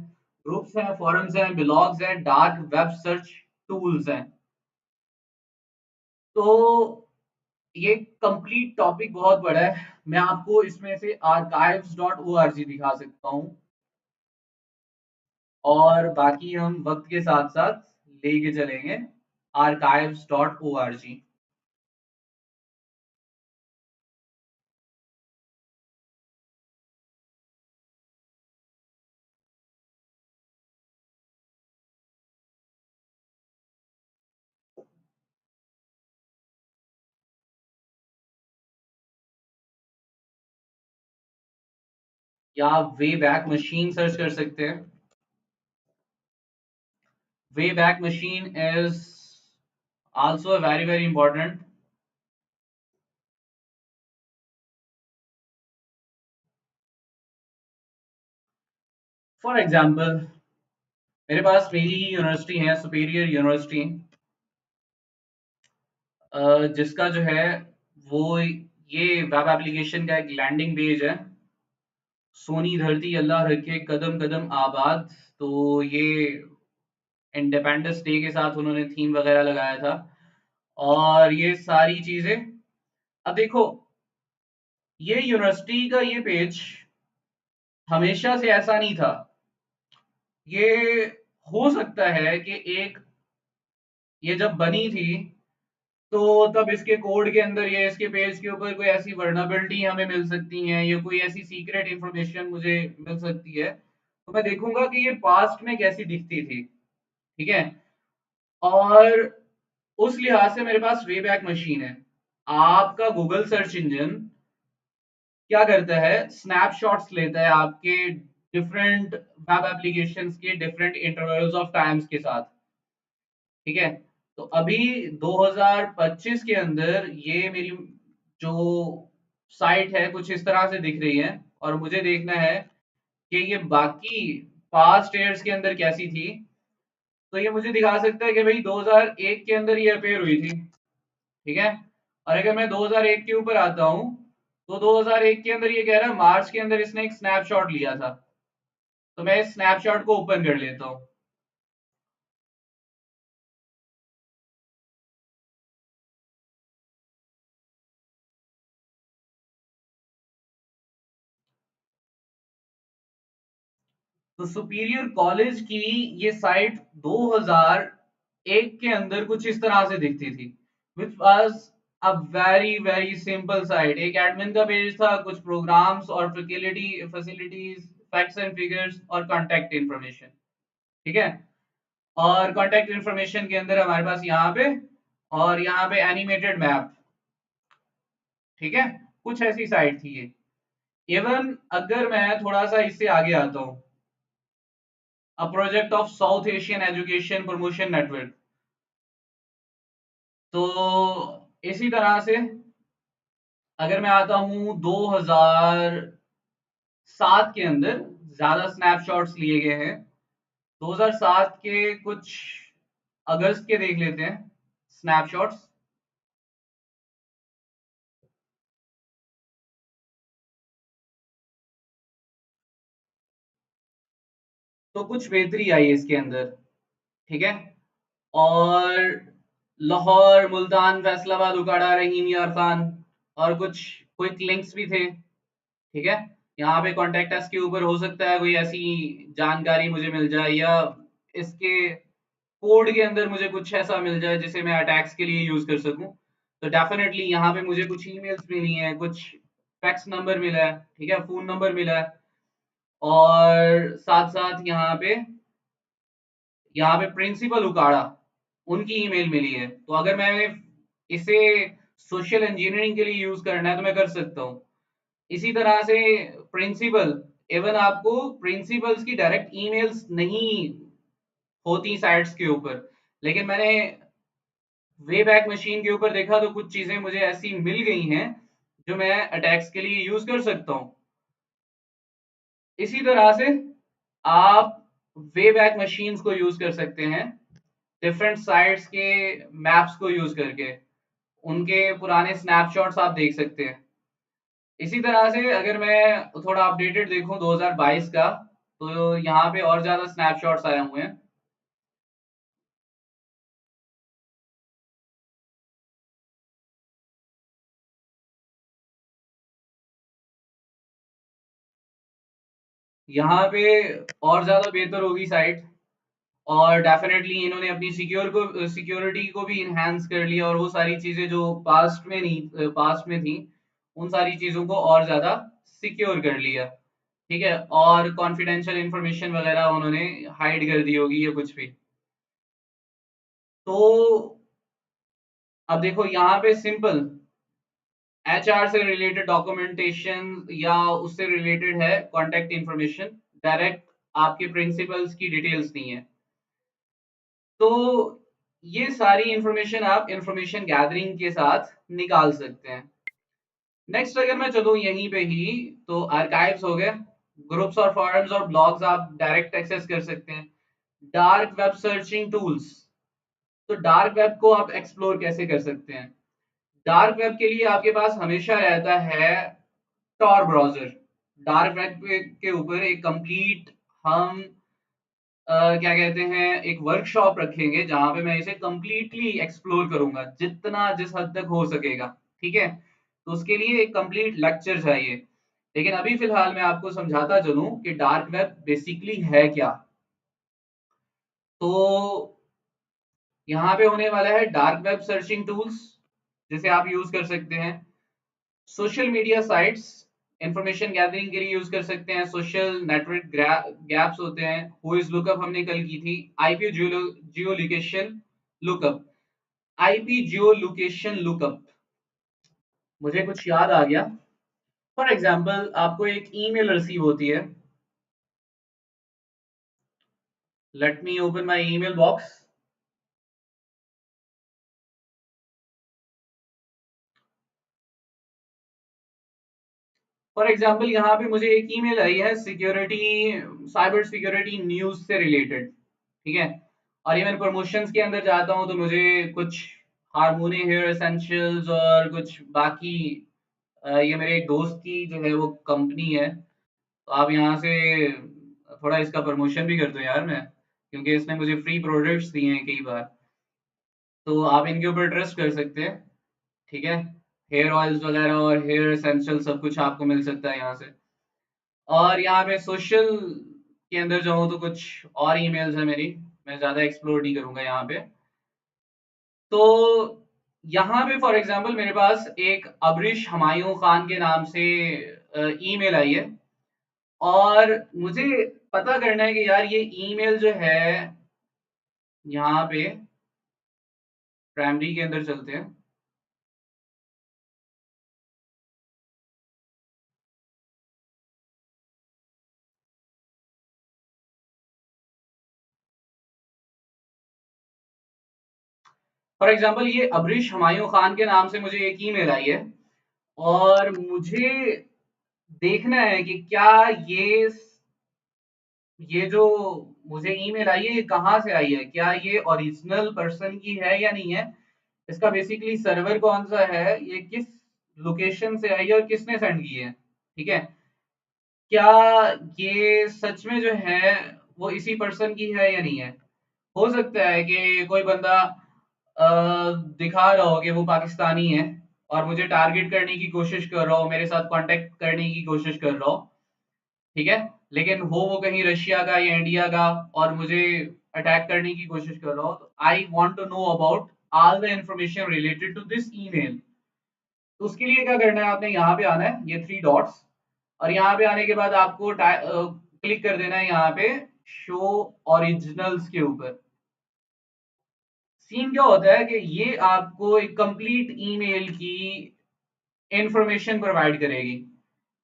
ग्रुप्स हैं, फोरम्स हैं, ब्लॉग्स हैं, डार्क वेब सर्च टूल्स हैं। तो ये कंप्लीट टॉपिक बहुत बड़ा है, मैं आपको इसमें से archives.org दिखा सकता हूँ। और बाकी हम वक्त के साथ साथ लेके चलेंगे archives.org। या आप वे बैक मशीन सर्च कर सकते हैं। Way back machine is also very very important. For example मेरे पास मेरी ही यूनिवर्सिटी है, सुपीरियर यूनिवर्सिटी, जिसका जो है वो ये वेब एप्लीकेशन का एक लैंडिंग पेज है। सोनी धरती अल्लाह रखे कदम कदम आबाद। तो ये इंडिपेंडेंस डे के साथ उन्होंने थीम वगैरह लगाया था। और ये सारी चीजें। अब देखो, ये यूनिवर्सिटी का ये पेज हमेशा से ऐसा नहीं था। ये हो सकता है कि एक, ये जब बनी थी तो तब इसके कोड के अंदर या इसके पेज के ऊपर कोई ऐसी वर्नाबिलिटी हमें मिल सकती हैं या कोई ऐसी सीक्रेट इंफॉर्मेशन मुझे मिल सकती है, तो मैं देखूंगा कि ये पास्ट में कैसी दिखती थी। ठीक है। और उस लिहाज से मेरे पास वे बैक मशीन है। आपका गूगल सर्च इंजन क्या करता है, स्नैपशॉट्स लेता है आपके डिफरेंट वेब एप्लीकेशंस के डिफरेंट इंटरवल्स ऑफ टाइम्स के साथ। ठीक है। तो अभी 2025 के अंदर ये मेरी जो साइट है कुछ इस तरह से दिख रही है, और मुझे देखना है कि ये बाकी पास्ट ईयर्स के अंदर कैसी थी। तो ये मुझे दिखा सकता है कि भाई 2001 के अंदर ये अपेयर हुई थी। ठीक है। और अगर मैं 2001 के ऊपर आता हूं, तो 2001 के अंदर ये कह रहा है मार्च के अंदर इसने एक स्नैपशॉट लिया था। तो मैं इस स्नैपशॉट को ओपन कर लेता हूं। तो सुपीरियर कॉलेज की ये साइट 2001 के अंदर कुछ इस तरह से दिखती थी, which was a very very simple site. एक एडमिन का पेज था, कुछ प्रोग्राम्स और फैसिलिटीज, फैक्ट्स एंड फिगर्स और कांटेक्ट इंफॉर्मेशन। ठीक है। और कांटेक्ट इंफॉर्मेशन के अंदर हमारे पास यहाँ पे, और यहाँ पे एनिमेटेड मैप। ठीक है। कुछ ऐसी साइट थी ये। इवन अगर मैं थोड़ा सा इससे आगे आता हूँ, a project of south Asian education promotion network, तो इसी तरह से अगर मैं आता हूं 2007 के अंदर, ज्यादा स्नैपशॉट्स लिए गए हैं। 2007 के कुछ अगस्त के देख लेते हैं स्नैपशॉट्स। तो कुछ बेहतरी आई इसके अंदर। ठीक है। और लाहौर, मुल्तान, फैसलाबाद, उकाड़ा, रहीम यार खान, और कुछ क्विक लिंक्स भी थे। ठीक है। यहाँ पे कॉन्टेक्ट अस के ऊपर हो सकता है कोई ऐसी जानकारी मुझे मिल जाए, या इसके कोड के अंदर मुझे कुछ ऐसा मिल जाए जिसे मैं अटैक्स के लिए यूज कर सकूं। तो डेफिनेटली यहाँ पे मुझे कुछ ईमेल्स मिली हैं, कुछ फैक्स नंबर मिला है, ठीक है, फोन नंबर मिला है, और साथ साथ यहाँ पे प्रिंसिपल उकाड़ा, उनकी ईमेल मिली है। तो अगर मैं इसे सोशल इंजीनियरिंग के लिए यूज करना है तो मैं कर सकता हूँ। इसी तरह से प्रिंसिपल, इवन आपको प्रिंसिपल्स की डायरेक्ट ईमेल्स नहीं होती साइट्स के ऊपर, लेकिन मैंने वे बैक मशीन के ऊपर देखा तो कुछ चीजें मुझे ऐसी मिल गई हैं जो मैं अटैक्स के लिए यूज कर सकता हूँ। इसी तरह से आप वे बैक मशीन्स को यूज कर सकते हैं डिफरेंट साइट्स के मैप्स को यूज करके। उनके पुराने स्नैपशॉट्स आप देख सकते हैं। इसी तरह से अगर मैं थोड़ा अपडेटेड देखूं 2022 का, तो यहाँ पे और ज्यादा स्नैपशॉट्स आए हुए हैं। यहाँ पे और ज्यादा बेहतर होगी साइट, और डेफिनेटली इन्होंने अपनी सिक्योरिटी को भी इनहेंस कर लिया, और वो सारी चीजें जो पास्ट में थी, उन सारी चीजों को और ज्यादा सिक्योर कर लिया। ठीक है। और कॉन्फिडेंशियल इंफॉर्मेशन वगैरह उन्होंने हाइड कर दी होगी या कुछ भी। तो अब देखो यहाँ पे सिंपल एचआर से रिलेटेड डॉक्यूमेंटेशन या उससे रिलेटेड है कॉन्टेक्ट इंफॉर्मेशन, डायरेक्ट आपके प्रिंसिपल्स की डिटेल्स नहीं है। तो ये सारी इंफॉर्मेशन आप इंफॉर्मेशन गैदरिंग के साथ निकाल सकते हैं। नेक्स्ट अगर मैं चलूँ यहीं पे ही, तो आर्काइव्स हो गए, ग्रुप्स और फॉरम्स और ब्लॉग्स आप डायरेक्ट एक्सेस कर सकते हैं। डार्क वेब सर्चिंग टूल्स, तो डार्क वेब को आप एक्सप्लोर कैसे कर सकते हैं। डार्क वेब के लिए आपके पास हमेशा रहता है टॉर ब्राउजर। डार्क वेब के ऊपर एक कंप्लीट हम क्या कहते हैं, एक वर्कशॉप रखेंगे जहां पे मैं इसे कंप्लीटली एक्सप्लोर करूंगा जितना जिस हद तक हो सकेगा। ठीक है, तो उसके लिए एक कंप्लीट लेक्चर चाहिए। लेकिन अभी फिलहाल मैं आपको समझाता चलूं कि डार्क वेब बेसिकली है क्या। तो यहाँ पे होने वाला है डार्क वेब सर्चिंग टूल्स जिसे आप यूज कर सकते हैं, social media sites information gathering के लिए यूज कर सकते हैं, सोशल नेटवर्क गैप्स होते हैं, हु इज लुकअप हमने कल की थी, आईपी जियो लोकेशन लुकअप, आईपी जियो लोकेशन लुकअप। मुझे कुछ याद आ गया। फॉर एग्जांपल आपको एक ईमेल रिसीव होती है, let me open my email box. For example यहाँ पे मुझे एक ईमेल आई है सिक्योरिटी, साइबर सिक्योरिटी न्यूज से रिलेटेड। ठीक है, और ये मैं प्रमोशंस के अंदर जाता हूँ तो मुझे कुछ हारमोनी हेयर एसेंशियल्स और कुछ बाकी ये मेरे एक दोस्त की जो है वो कंपनी है, तो आप यहाँ से थोड़ा इसका प्रमोशन भी कर दो यार, मैं क्योंकि इसने मुझे फ्री प्रोडक्ट्स दिए हैं कई बार, तो आप इनके ऊपर ट्रस्ट कर सकते हैं। ठीक है, हेयर ऑयल्स वगैरह और हेयर एसेंशियल सब कुछ आपको मिल सकता है यहाँ से। और यहाँ पे सोशल के अंदर जाऊँ तो कुछ और ईमेल्स है मेरी, मैं ज्यादा एक्सप्लोर नहीं करूंगा यहाँ पे। तो यहाँ पे फॉर एग्जांपल मेरे पास एक अबरिश हमायूं खान के नाम से ईमेल आई है, और मुझे पता करना है कि यार ये ईमेल जो है, यहाँ पे प्राइमरी के अंदर चलते हैं। फॉर एग्जांपल ये अबरिश हमायूं खान के नाम से मुझे एक ईमेल आई है, और मुझे देखना है कि क्या ये ये जो मुझे ईमेल आई है ये कहाँ से आई है, क्या ये ओरिजिनल पर्सन की है या नहीं है, इसका बेसिकली सर्वर कौन सा है, ये किस लोकेशन से आई है और किसने सेंड की है। ठीक है, क्या ये सच में जो है वो इसी पर्सन की है या नहीं है। हो सकता है कि कोई बंदा दिखा रहा हो कि वो पाकिस्तानी है और मुझे टारगेट करने की कोशिश कर रहा हो, मेरे साथ कांटेक्ट करने की कोशिश कर रहा हो। ठीक है, लेकिन हो वो कहीं रशिया का या इंडिया का और मुझे अटैक करने की कोशिश कर रहा हो, तो I want to know about all the information related to this email. तो उसके लिए क्या करना है, आपने यहाँ पे आना है ये थ्री डॉट्स, और यहाँ पे आने के बाद आपको क्लिक कर देना है यहाँ पे शो ओरिजिनल्स के ऊपर। सीन क्या होता है कि ये आपको एक कंप्लीट ईमेल की इंफॉर्मेशन प्रोवाइड करेगी।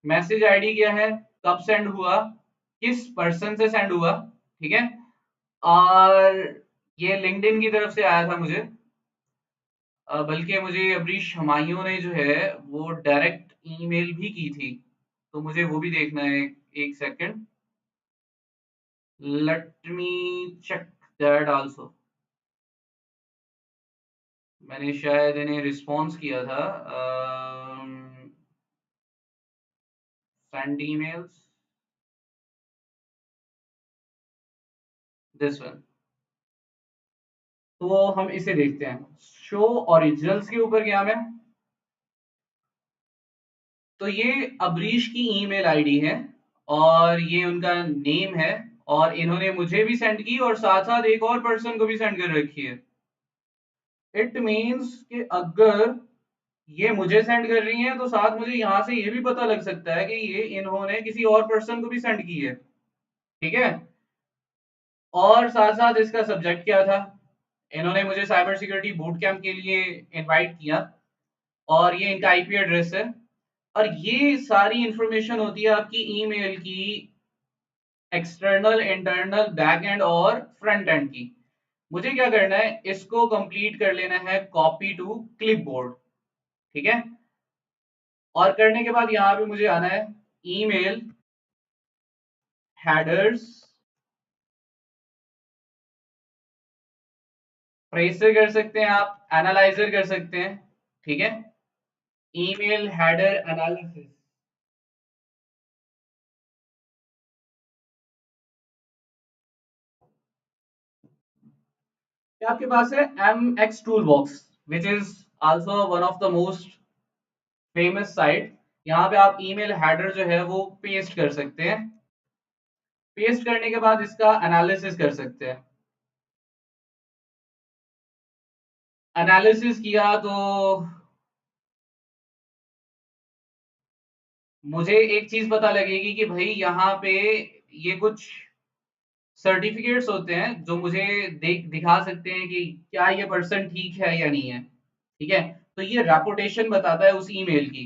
मैसेज आईडी क्या है, कब सेंड हुआ, किस पर्सन से सेंड हुआ। ठीक है, और ये लिंक्डइन की तरफ से आया था मुझे, बल्कि मुझे अबरीश हुमायूं ने जो है वो डायरेक्ट ईमेल भी की थी, तो मुझे वो भी देखना है। एक second, let me check that also. मैंने शायद इन्हें रिस्पॉन्स किया था, सेंड ईमेल्स, दिस वन। तो हम इसे देखते हैं, शो ओरिजिनल्स के ऊपर गया मैं, तो ये अबरीश की ईमेल आईडी है और ये उनका नेम है, और इन्होंने मुझे भी सेंड की और साथ साथ एक और पर्सन को भी सेंड कर रखी है। इट मीन्स कि अगर ये मुझे सेंड कर रही हैं तो साथ मुझे यहां से ये भी पता लग सकता है कि ये इन्होंने किसी और पर्सन को भी सेंड की है। ठीक है, और साथ साथ इसका सब्जेक्ट क्या था, इन्होंने मुझे साइबर सिक्योरिटी बूट कैंप के लिए इनवाइट किया, और ये इनका आईपी एड्रेस है। और ये सारी इंफॉर्मेशन होती है आपकी ईमेल की, एक्सटर्नल, इंटरनल, बैक एंड और फ्रंट एंड की। मुझे क्या करना है, इसको कंप्लीट कर लेना है कॉपी टू क्लिपबोर्ड। ठीक है, और करने के बाद यहां पे मुझे आना है ईमेल हेडर्स, ट्रेसर कर सकते हैं आप, एनालाइजर कर सकते हैं। ठीक है, ईमेल हेडर एनालिसिस। ये आपके पास है M X toolbox, which is also one of the most famous site. यहाँ पे आप ईमेल हेडर जो है वो पेस्ट कर सकते हैं। पेस्ट करने के बाद इसका एनालिसिस कर सकते हैं। एनालिसिस किया तो मुझे एक चीज पता लगेगी कि भाई यहाँ पे ये कुछ सर्टिफिकेट्स होते हैं जो मुझे दिखा सकते हैं कि क्या ये पर्सन ठीक है या नहीं है। ठीक है, तो ये रेपुटेशन बताता है उस ईमेल की।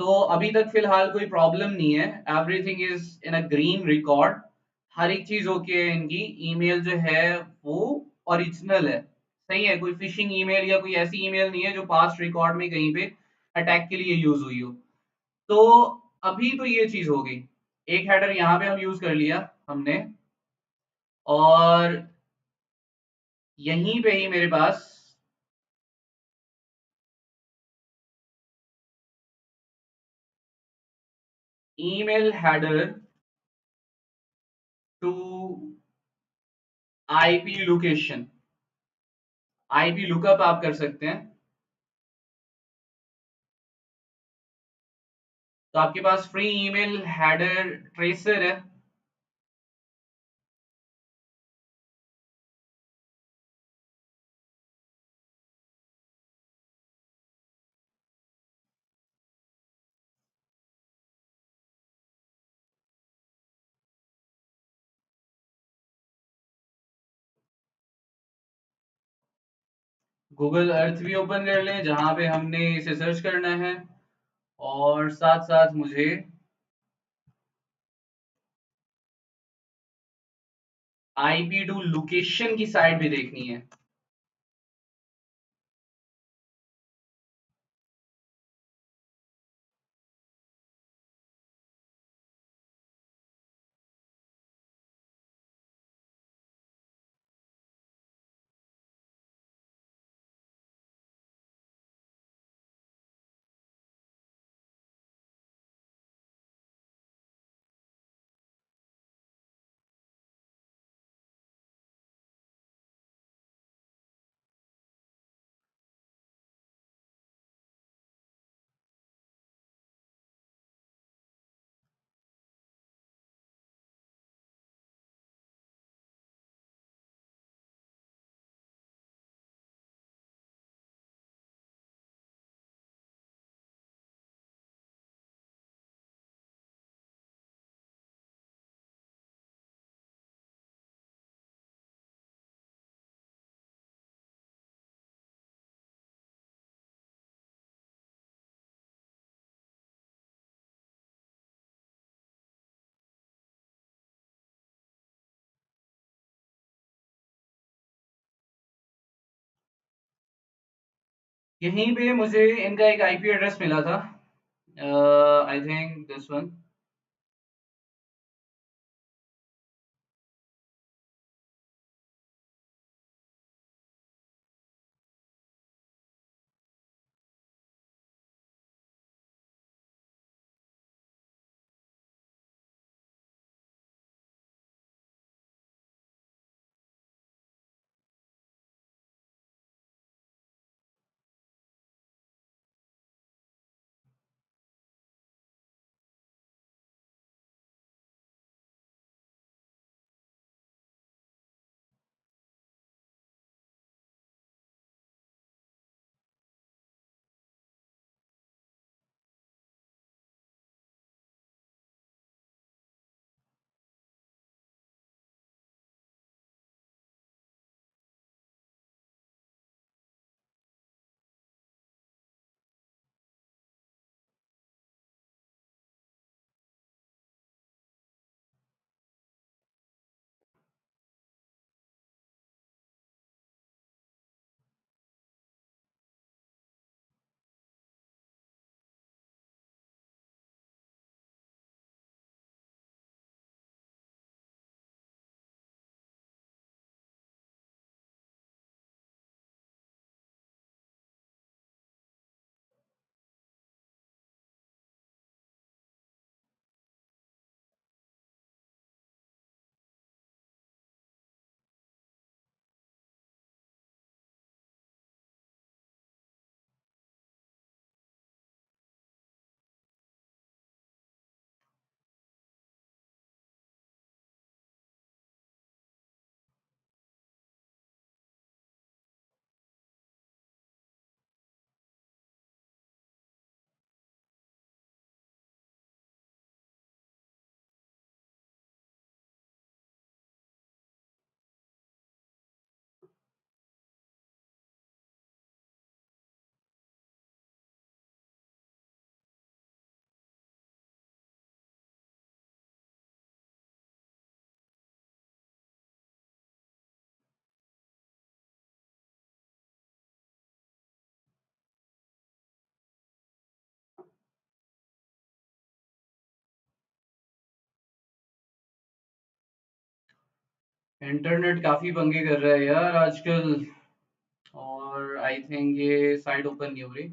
तो अभी तक फिलहाल कोई प्रॉब्लम नहीं है, everything is in a green record. हर एक चीज ओके है, इनकी ईमेल जो है वो ओरिजिनल है, सही है। कोई फिशिंग ईमेल या कोई ऐसी ईमेल नहीं है जो पास्ट रिकॉर्ड में कहीं पे अटैक के लिए यूज हुई हो। तो अभी तो ये चीज हो गई। एक हेडर यहाँ पे हम यूज कर लिया हमने, और यहीं पे ही मेरे पास email header to IP location, IP lookup आप कर सकते हैं। तो आपके पास फ्री ईमेल हेडर ट्रेसर है। गूगल अर्थ भी ओपन कर लें जहां पे हमने इसे सर्च करना है, और साथ साथ मुझे आईपी टू लोकेशन की साइट भी देखनी है। यहीं पे मुझे इनका एक आईपी एड्रेस मिला था, I think this one. Internet काफी पंगे कर रहा है यार आजकल। और आई थिंक ये साइट ओपन नहीं हो रही।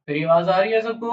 मेरी आवाज आ रही है सबको?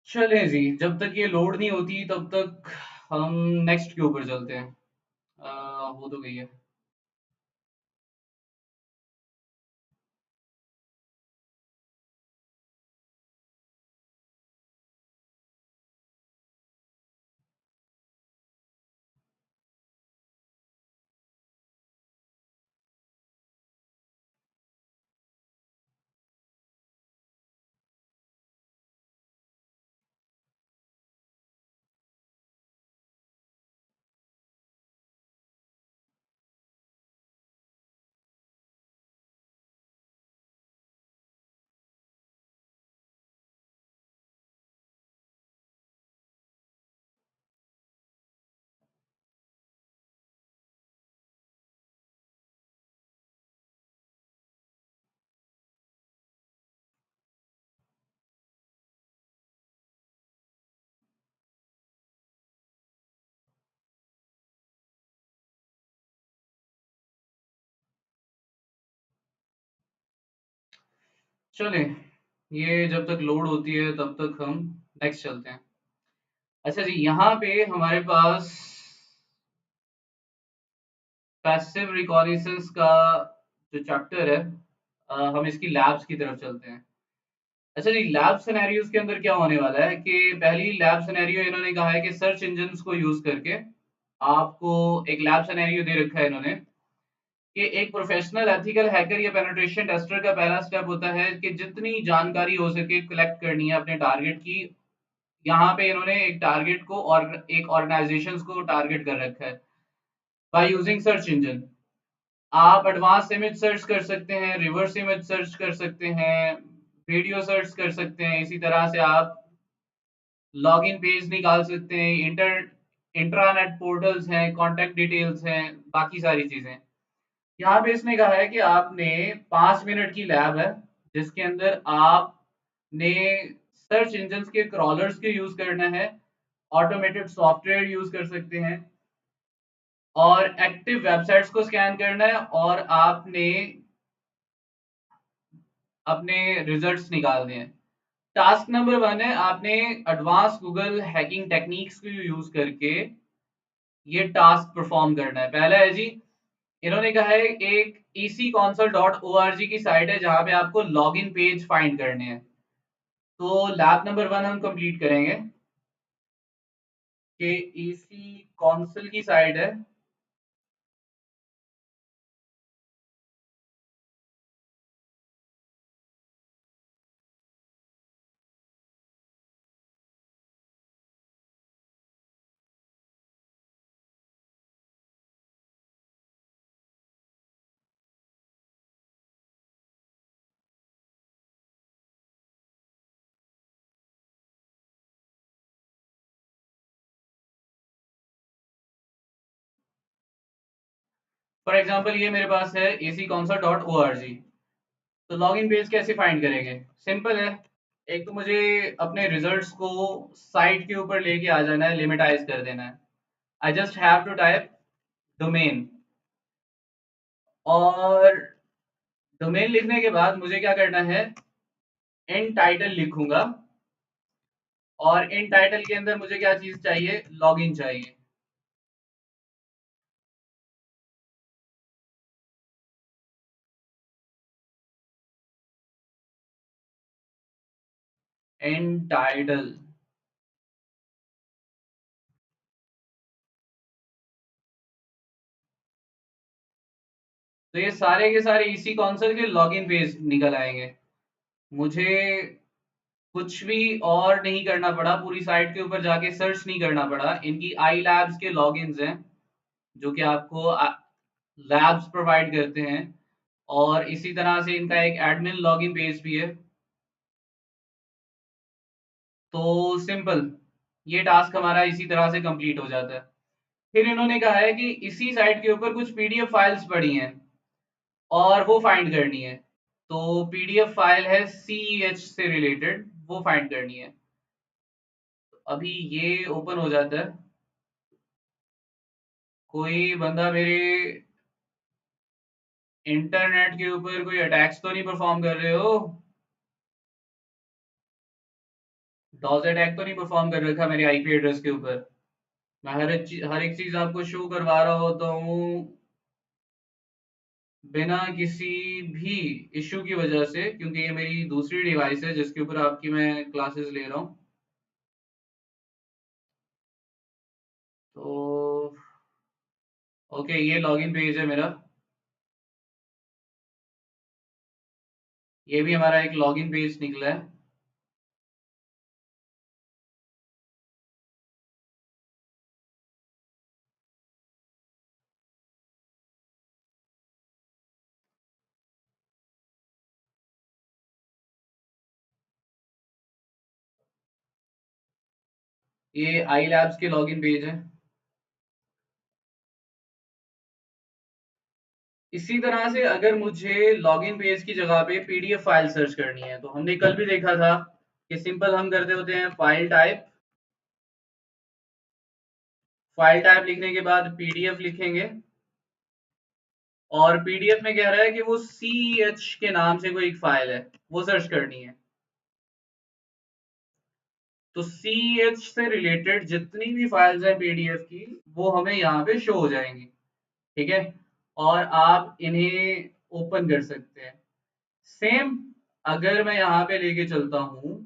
चले जी, जब तक ये लोड नहीं होती तब तक हम नेक्स्ट के ऊपर चलते हैं। हो तो गई है। चले, ये जब तक लोड होती है तब तक हम नेक्स्ट चलते हैं। अच्छा जी, यहाँ पे हमारे पास पैसिव रिकॉग्निशंस का जो चैप्टर है, हम इसकी लैब्स की तरफ चलते हैं। अच्छा जी, लैब सिनेरियोज के अंदर क्या होने वाला है कि पहली लैब सिनेरियो इन्होंने कहा है कि सर्च इंजन्स को यूज करके आपको एक लैब सिनेरियो दे रखा है इन्होंने कि एक प्रोफेशनल एथिकल हैकर या पेनिट्रेशन टेस्टर का पहला स्टेप होता है कि जितनी जानकारी हो सके कलेक्ट करनी है अपने टारगेट की। यहाँ पे इन्होंने एक टारगेट को और एक ऑर्गेनाइजेशन को टारगेट कर रखा है बाय यूजिंग सर्च इंजन। आप एडवांस इमेज सर्च कर सकते हैं, रिवर्स इमेज सर्च कर सकते हैं, वीडियो सर्च कर सकते हैं, इसी तरह से आप लॉगिन पेज निकाल सकते हैं, इंट्रानेट पोर्टल्स हैं, कॉन्टेक्ट डिटेल्स हैं, बाकी सारी चीजें। यहाँ पे इसने कहा है कि आपने 5 मिनट की लैब है जिसके अंदर आपने सर्च इंजन के क्रॉलर्स के यूज करना है, ऑटोमेटेड सॉफ्टवेयर यूज कर सकते हैं और एक्टिव वेबसाइट्स को स्कैन करना है और आपने अपने रिजल्ट्स निकालने हैं। टास्क नंबर 1 है, आपने एडवांस गूगल हैकिंग टेक्निक्स को यूज करके ये टास्क परफॉर्म करना है। पहला है जी, इन्होंने कहा है एक econsole.org की साइट है जहां पे आपको लॉगिन पेज फाइंड करने हैं। तो लैब नंबर 1 हम कंप्लीट करेंगे कि ईसी कॉन्सल की साइट है। फॉर एग्जांपल ये मेरे पास है econsole.org। तो लॉगिन पेज कैसे फाइंड करेंगे? सिंपल है, एक तो मुझे अपने रिजल्ट्स को साइट के ऊपर लेके आ जाना है, लिमिटाइज कर देना है। I just have to type domain, और डोमेन लिखने के बाद मुझे क्या करना है, इन टाइटल लिखूंगा और इन टाइटल के अंदर मुझे क्या चीज चाहिए, लॉगिन चाहिए। इन टाइटल, तो ये सारे के सारे इसी कॉन्सल के लॉगिन पेज निकल आएंगे। मुझे कुछ भी और नहीं करना पड़ा, पूरी साइट के ऊपर जाके सर्च नहीं करना पड़ा। इनकी आई लैब्स के लॉगिन्स हैं जो कि आपको लैब्स प्रोवाइड करते हैं, और इसी तरह से इनका एक एडमिन लॉगिन पेज भी है। तो सिंपल, ये टास्क हमारा इसी तरह से कंप्लीट हो जाता है। फिर इन्होंने कहा है कि इसी साइट के ऊपर कुछ पीडीएफ फाइल्स पड़ी हैं और वो फाइंड करनी है। तो पीडीएफ फाइल है सीईएच से रिलेटेड, वो फाइंड करनी है। अभी ये ओपन हो जाता है। कोई बंदा मेरे इंटरनेट के ऊपर कोई अटैक्स तो नहीं परफॉर्म कर रहे हो? डॉस अटैक तो नहीं परफॉर्म कर रखा मेरे आईपी एड्रेस के ऊपर? मैं हर एक चीज आपको शो करवा रहा होता हूँ बिना किसी भी इश्यू की वजह से, क्योंकि ये मेरी दूसरी डिवाइस है जिसके ऊपर आपकी मैं क्लासेस ले रहा हूँ। तो ओके, ये लॉगिन पेज है मेरा। ये भी हमारा एक लॉगिन पेज निकला है। ये आई लैब्स के लॉगिन पेज है। इसी तरह से अगर मुझे लॉगिन पेज की जगह पे पीडीएफ फाइल सर्च करनी है, तो हमने कल भी देखा था कि सिंपल हम करते होते हैं फाइल टाइप, फाइल टाइप लिखने के बाद पीडीएफ लिखेंगे और पीडीएफ में कह रहा है कि वो सी एच के नाम से कोई एक फाइल है, वो सर्च करनी है। तो सी एच से रिलेटेड जितनी भी फाइल्स हैं पीडीएफ की, वो हमें यहाँ पे शो हो जाएंगी। ठीक है, और आप इन्हें ओपन कर सकते हैं। सेम अगर मैं यहाँ पे लेके चलता हूँ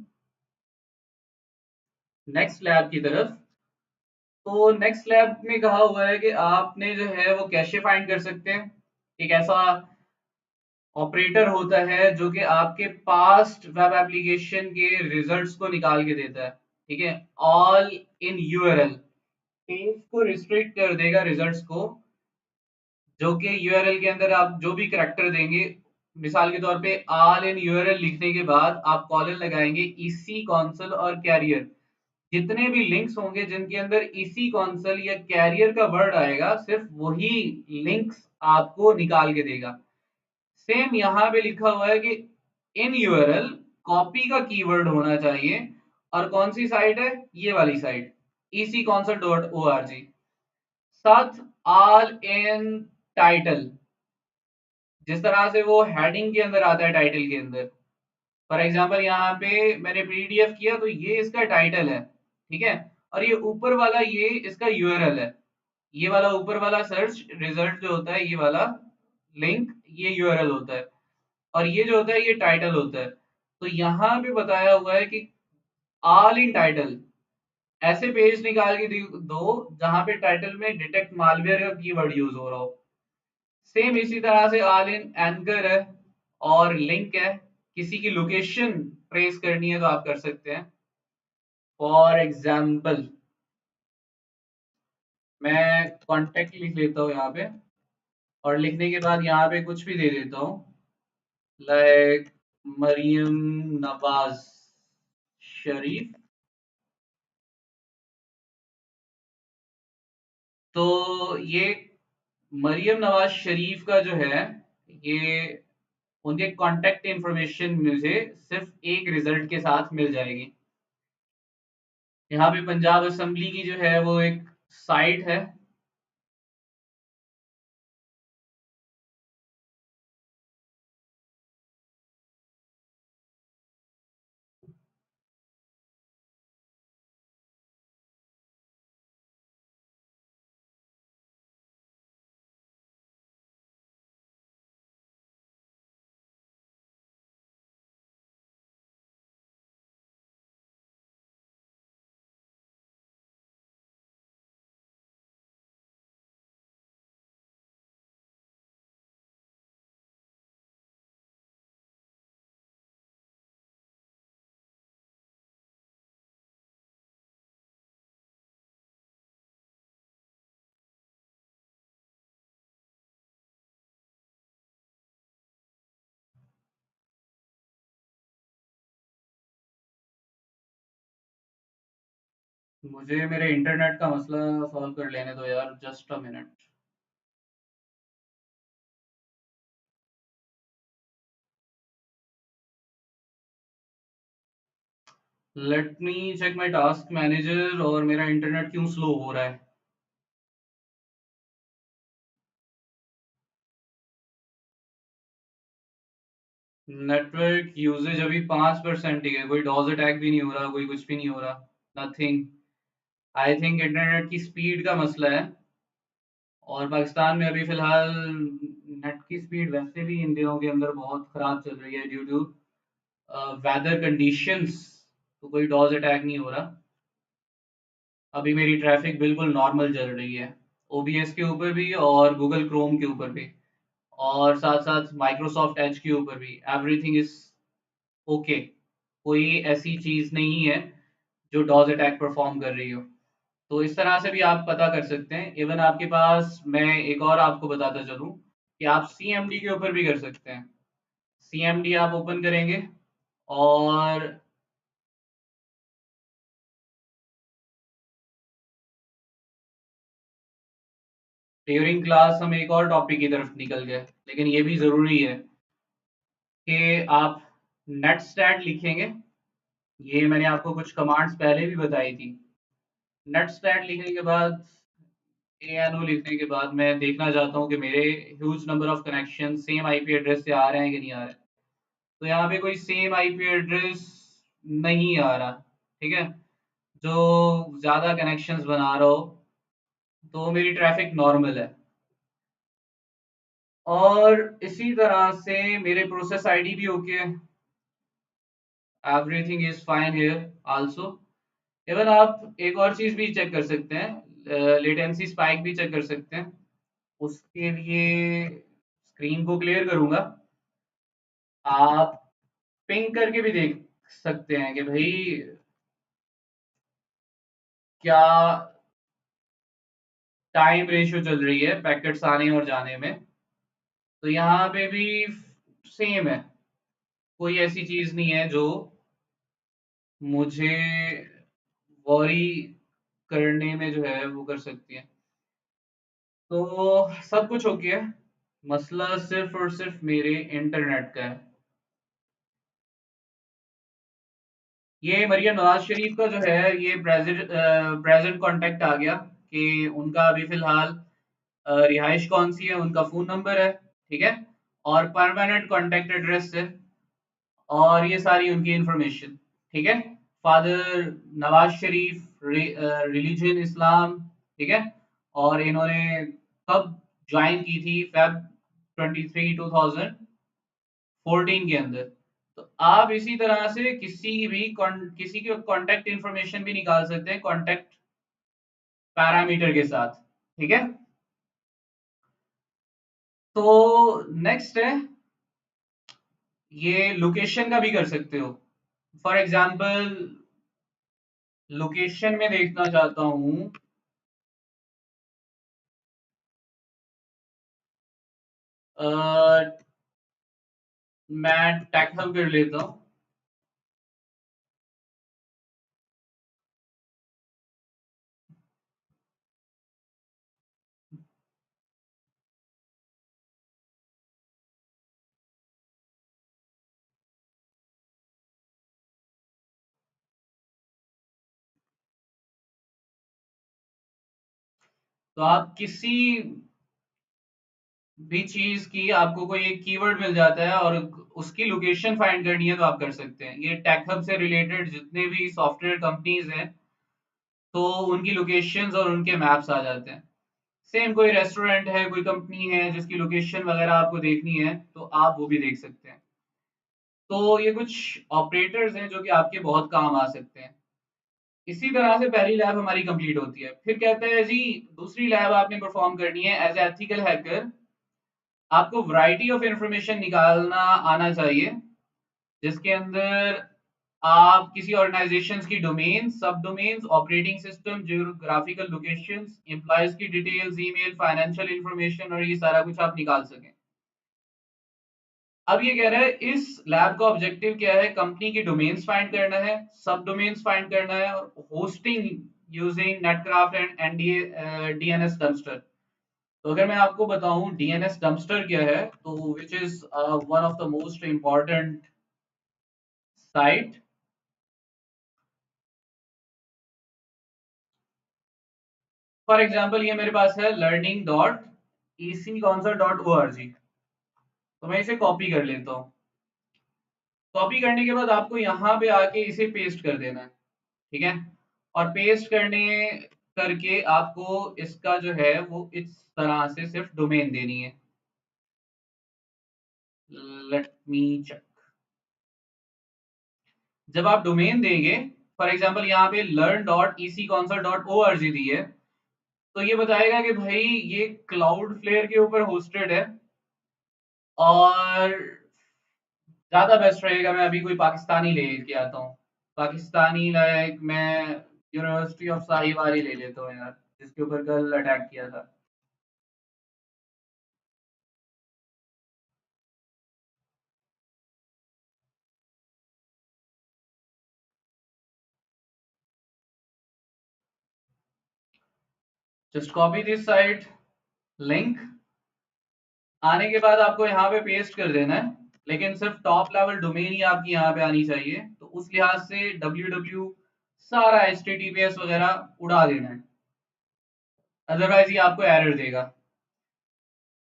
नेक्स्ट लैब की तरफ, तो नेक्स्ट लैब में कहा हुआ है कि आपने जो है वो कैशे फाइंड कर सकते हैं। एक ऐसा ऑपरेटर होता है जो कि आपके पास्ट वेब एप्लीकेशन के रिजल्ट्स को निकाल के देता है। ठीक है, ऑल इन यूआरएल, पेज को रिस्ट्रिक्ट कर देगा रिजल्ट्स को, जो कि यूआरएल के अंदर आप जो भी करैक्टर देंगे, मिसाल के तौर पे ऑल इन यूआरएल लिखने के बाद आप कॉलन लगाएंगे ईसी कॉन्सल और कैरियर, जितने भी लिंक्स होंगे जिनके अंदर ईसी कॉन्सल या कैरियर का वर्ड आएगा, सिर्फ वही लिंक्स आपको निकाल के देगा। सेम यहाँ पे लिखा हुआ है कि इन यूआरएल कॉपी का कीवर्ड होना चाहिए, और कौन सी साइट है, ये वाली साइट econsult.org। साथ ऑल इन टाइटल, जिस तरह से वो हेडिंग के अंदर आता है टाइटल के अंदर। फॉर एग्जांपल यहाँ पे मैंने पीडीएफ किया तो ये इसका टाइटल है। ठीक है, और ये ऊपर वाला ये इसका यूआरएल है। ये वाला ऊपर वाला सर्च रिजल्ट जो होता है, ये वाला लिंक, ये यूआरएल होता है, और ये जो होता है ये टाइटल होता है। तो यहाँ पे बताया हुआ है कि ऑल इन टाइटल, ऐसे पेज निकाल के दो जहां पे टाइटल में डिटेक्ट मालवेयर का कीवर्ड यूज हो रहा हो। सेम इसी तरह से ऑल इन एंकर है, और लिंक है, किसी की लोकेशन ट्रेस करनी है तो आप कर सकते हैं। फॉर एग्जाम्पल मैं कॉन्टेक्ट लिख लेता हूँ यहाँ पे, और लिखने के बाद यहाँ पे कुछ भी दे देता हूँ, लाइक मरियम नवाज शरीफ। तो ये मरियम नवाज शरीफ का जो है, ये उनके कांटेक्ट इंफॉर्मेशन मुझे सिर्फ एक रिजल्ट के साथ मिल जाएगी। यहाँ पे पंजाब असेंबली की जो है वो एक साइट है। मुझे मेरे इंटरनेट का मसला सॉल्व कर लेने दो यार, just a minute. Let me check my task manager, और मेरा इंटरनेट क्यों स्लो हो रहा है। नेटवर्क यूजेज अभी 5% ही है, कोई डॉज अटैक भी नहीं हो रहा, कोई कुछ भी नहीं हो रहा, नथिंग। आई थिंक इंटरनेट की स्पीड का मसला है। और पाकिस्तान में अभी फिलहाल नेट की स्पीड वैसे भी इन दिनों के अंदर बहुत खराब चल रही है, ड्यू टू वेदर कंडीशंस। तो कोई डॉज अटैक नहीं हो रहा। अभी मेरी ट्रैफिक बिल्कुल नॉर्मल चल रही है, ओबीएस के ऊपर भी और गूगल क्रोम के ऊपर भी, और साथ साथ माइक्रोसॉफ्ट एज के ऊपर भी। एवरीथिंग इज ओके, कोई ऐसी चीज नहीं है जो डॉज अटैक परफॉर्म कर रही हो। तो इस तरह से भी आप पता कर सकते हैं। इवन आपके पास, मैं एक और आपको बताता चलूं कि आप सीएमडी के ऊपर भी कर सकते हैं। सीएमडी आप ओपन करेंगे, और ड्यूरिंग क्लास हम एक और टॉपिक की तरफ निकल गए, लेकिन ये भी जरूरी है कि आप नेट स्टैट लिखेंगे। ये मैंने आपको कुछ कमांड्स पहले भी बताई थी। नेट स्टैट लिखने के बाद ANO लिखने के बाद मैं देखना चाहता हूँ कि मेरे huge number of connection same IP address से आ रहे हैं कि नहीं आ रहे। तो यहाँ पे कोई सेम आईपी एड्रेस नहीं आ रहा। ठीक है, जो ज्यादा कनेक्शंस बना रहा हो, तो मेरी ट्रैफिक नॉर्मल है। और इसी तरह से मेरे प्रोसेस आईडी भी ओके है। Everything is fine here also. Even आप एक और चीज भी चेक कर सकते हैं, लेटेंसी स्पाइक भी चेक कर सकते हैं। उसके लिए स्क्रीन को क्लियर करूंगा। आप पिंग करके भी देख सकते हैं कि भाई क्या टाइम रेशियो चल रही है पैकेट्स आने और जाने में। तो यहाँ पे भी सेम है, कोई ऐसी चीज नहीं है जो मुझे वॉरी करने में जो है वो कर सकती है। तो सब कुछ ओके है, मसला सिर्फ और सिर्फ मेरे इंटरनेट का है। ये मरियम नवाज शरीफ का जो है ये प्रेजेंट कांटेक्ट आ गया कि उनका अभी फिलहाल रिहाइश कौन सी है, उनका फोन नंबर है। ठीक है, और परमानेंट कांटेक्ट एड्रेस है, और ये सारी उनकी इंफॉर्मेशन। ठीक है, फादर नवाज शरीफ, रिलीजन इस्लाम। ठीक है, और इन्होंने कब ज्वाइन की थी, फेब 23 2014 के अंदर। तो आप इसी तरह से किसी की कांटेक्ट इंफॉर्मेशन भी निकाल सकते हैं कांटेक्ट पैरामीटर के साथ। ठीक है, तो नेक्स्ट है, ये लोकेशन का भी कर सकते हो। फॉर एग्जाम्पल लोकेशन में देखना चाहता हूँ, मैं टैकल कर लेता हूँ। तो आप किसी भी चीज की आपको कोई एक कीवर्ड मिल जाता है और उसकी लोकेशन फाइंड करनी है तो आप कर सकते हैं। ये टेक हब से रिलेटेड जितने भी सॉफ्टवेयर कंपनीज हैं, तो उनकी लोकेशंस और उनके मैप्स आ जाते हैं। सेम कोई रेस्टोरेंट है, कोई कंपनी है जिसकी लोकेशन वगैरह आपको देखनी है, तो आप वो भी देख सकते हैं। तो ये कुछ ऑपरेटर्स हैं जो कि आपके बहुत काम आ सकते हैं। इसी तरह से पहली लैब हमारी कंप्लीट होती है। फिर कहते हैं जी दूसरी लैब आपने परफॉर्म करनी है एज एथिकल हैकर। आपको वैरायटी ऑफ इंफॉर्मेशन निकालना आना चाहिए, जिसके अंदर आप किसी ऑर्गेनाइजेशन की डोमेन, सब domains, operating system, geographical locations, employees की डिटेल्स, ईमेल, फाइनेंशियल इंफॉर्मेशन और ये सारा कुछ आप निकाल सकें। अब ये कह रहा है इस लैब का ऑब्जेक्टिव क्या है, कंपनी की डोमेन्स फाइंड करना है, सब डोमेन्स फाइंड करना है, और hosting using Netcraft and DNS dumpster. तो अगर मैं आपको बताऊं डीएनएस डंपस्टर क्या है, तो which is one of the most important site. For example ये मेरे पास है learning dot E C council dot O R G. तो मैं इसे कॉपी कर लेता हूँ। कॉपी करने के बाद आपको यहाँ पे आके इसे पेस्ट कर देना है। ठीक है, और पेस्ट करने करके आपको इसका जो है वो इस तरह से सिर्फ डोमेन देनी है। Let me check. जब आप डोमेन देंगे, फॉर एग्जांपल यहाँ पे learn dot E C council dot O R G दी है, तो ये बताएगा कि भाई ये क्लाउड फ्लेयर के ऊपर होस्टेड है। और ज्यादा बेस्ट रहेगा मैं अभी कोई पाकिस्तानी ले के आता हूँ। पाकिस्तानी लाइक मैं यूनिवर्सिटी ऑफ साहिवाल ही ले लेता हूँ यार, जिसके ऊपर कल अटैक किया था। Just copy this site link. आने के बाद आपको यहाँ पे पेस्ट कर देना है, लेकिन सिर्फ टॉप लेवल डोमेन ही आपकी यहाँ पे आनी चाहिए। तो उस लिहाज से www सारा https वगैरह उड़ा देना है। अदरवाइज ये आपको एरर देगा।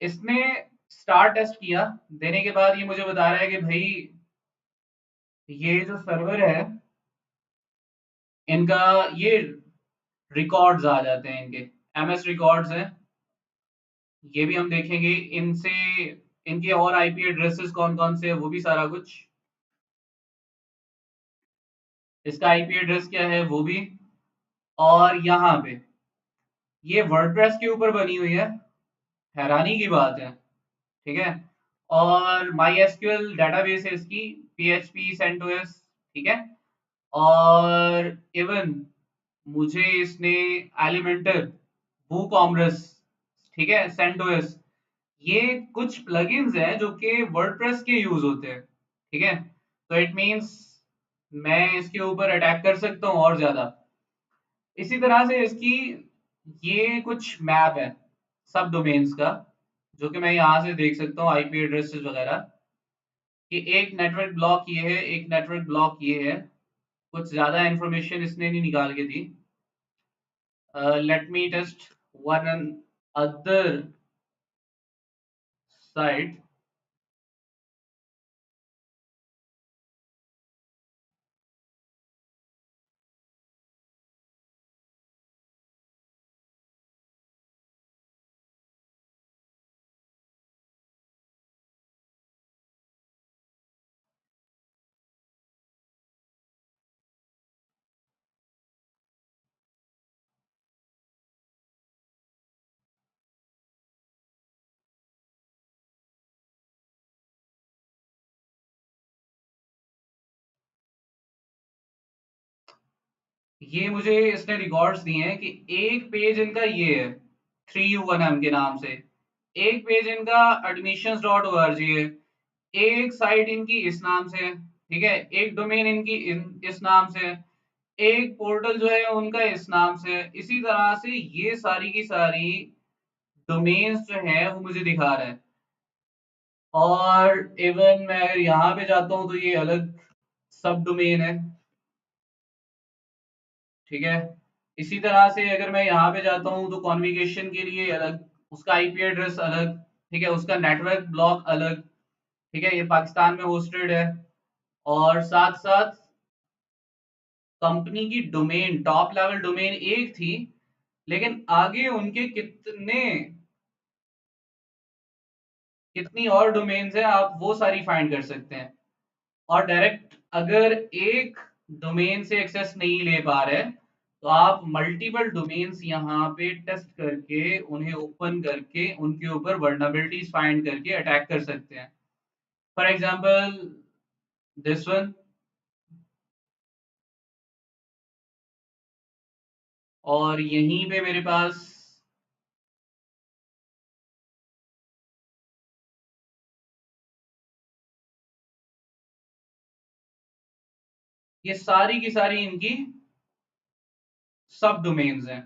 इसने स्टार टेस्ट किया, देने के बाद ये मुझे बता रहा है कि भाई ये जो सर्वर है इनका ये रिकॉर्ड्स आ जाते हैं, इनके एमएस रिकॉर्ड्स हैं, ये भी हम देखेंगे इनसे। इनके और आईपी एड्रेसेस कौन कौन से है वो भी सारा कुछ, इसका आईपी एड्रेस क्या है वो भी। और यहाँ पे ये वर्डप्रेस के ऊपर बनी हुई है, हैरानी की बात है, ठीक है। और माई एसक्यूएल डाटाबेस है इसकी, पीएचपी सेंटोस, ठीक है। और इवन मुझे इसने एलिमेंटर, वूकॉमरस, ठीक है, सेंटोस, ये कुछ प्लगइन्स हैं जो कि वर्डप्रेस के यूज होते हैं, ठीक है। तो इट मींस मैं इसके ऊपर अटैक कर सकता हूँ और ज्यादा। इसी तरह से इसकी ये कुछ मैप है सब डोमेन्स का, जो कि मैं यहाँ से देख सकता हूँ आईपी एड्रेसेस वगैरह, कि एक नेटवर्क ब्लॉक ये है, एक नेटवर्क ब्लॉक ये है। कुछ ज्यादा इंफॉर्मेशन इसने नहीं निकाल के दी। Let me test one other site. ये मुझे इसने रिकॉर्ड्स दिए हैं कि एक पेज इनका ये है, 3U1M के नाम से। एक पेज इनका admissions.org है। एक साइट इनकी इस नाम से है, ठीक है। एक डोमेन इनकी इस नाम से है। एक पोर्टल जो है उनका इस नाम से है। इसी तरह से ये सारी की सारी डोमेन्स जो है वो मुझे दिखा रहा है। और इवन मैं अगर यहाँ पे जाता हूँ तो ये अलग सब डोमेन है, ठीक है। इसी तरह से अगर मैं यहाँ पे जाता हूँ तो कॉन्फ़िगरेशन के लिए अलग, उसका आईपी एड्रेस अलग, ठीक है, उसका नेटवर्क ब्लॉक अलग, ठीक है, ये पाकिस्तान में होस्टेड है। और साथ साथ कंपनी की डोमेन, टॉप लेवल डोमेन एक थी, लेकिन आगे उनके कितने कितनी और डोमेन्स है आप वो सारी फाइंड कर सकते हैं। और डायरेक्ट अगर एक डोमेन से एक्सेस नहीं ले पा रहे तो आप मल्टीपल डोमेन्स यहाँ पे टेस्ट करके उन्हें ओपन करके उनके ऊपर वर्नरेबिलिटीज फाइंड करके अटैक कर सकते हैं। For example this one. और यहीं पे मेरे पास ये सारी की सारी इनकी सब डोमेन्स हैं।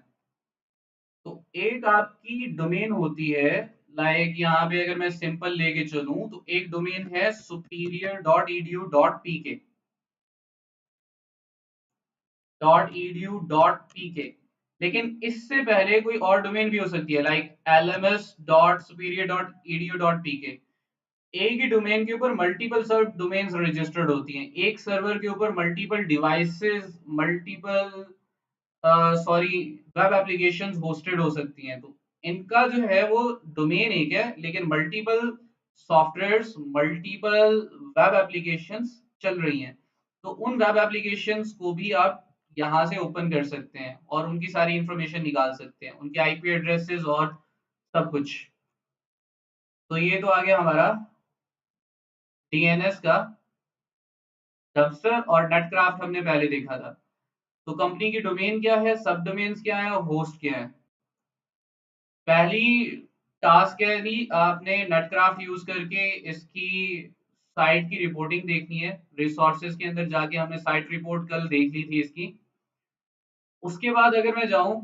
तो एक आपकी डोमेन होती है, लाइक यहाँ पे अगर मैं सिंपल लेके चलूं तो एक डोमेन है superior.edu.pk, .edu.pk। लेकिन इससे पहले कोई और डोमेन भी हो सकती है, लाइक lms.superior.edu.pk। एक ही डोमेन के ऊपर मल्टीपल सब डोमेन्स रजिस्टर्ड होती हैं, एक सर्वर के ऊपर multiple devices, multiple sorry web applications hosted हो सकती हैं। तो इनका जो है वो डोमेन एक है, लेकिन multiple softwares, multiple web applications चल रही हैं। तो उन वेब एप्लीकेशंस को भी आप यहाँ से ओपन कर सकते हैं और उनकी सारी इंफॉर्मेशन निकाल सकते हैं, उनके आईपी एड्रेसेस और सब कुछ। तो ये तो आ गया हमारा डीएनएस का। डबस्टर और नेटक्राफ्ट हमने पहले देखा था। तो कंपनी की डोमेन क्या है, सब डोमेन्स क्या है और होस्ट क्या है। पहली टास्क है जी, आपने नेटक्राफ्ट यूज करके इसकी साइट की रिपोर्टिंग देखनी है। रिसोर्सेज के अंदर जाके हमने साइट रिपोर्ट कल देख ली थी इसकी। उसके बाद अगर मैं जाऊं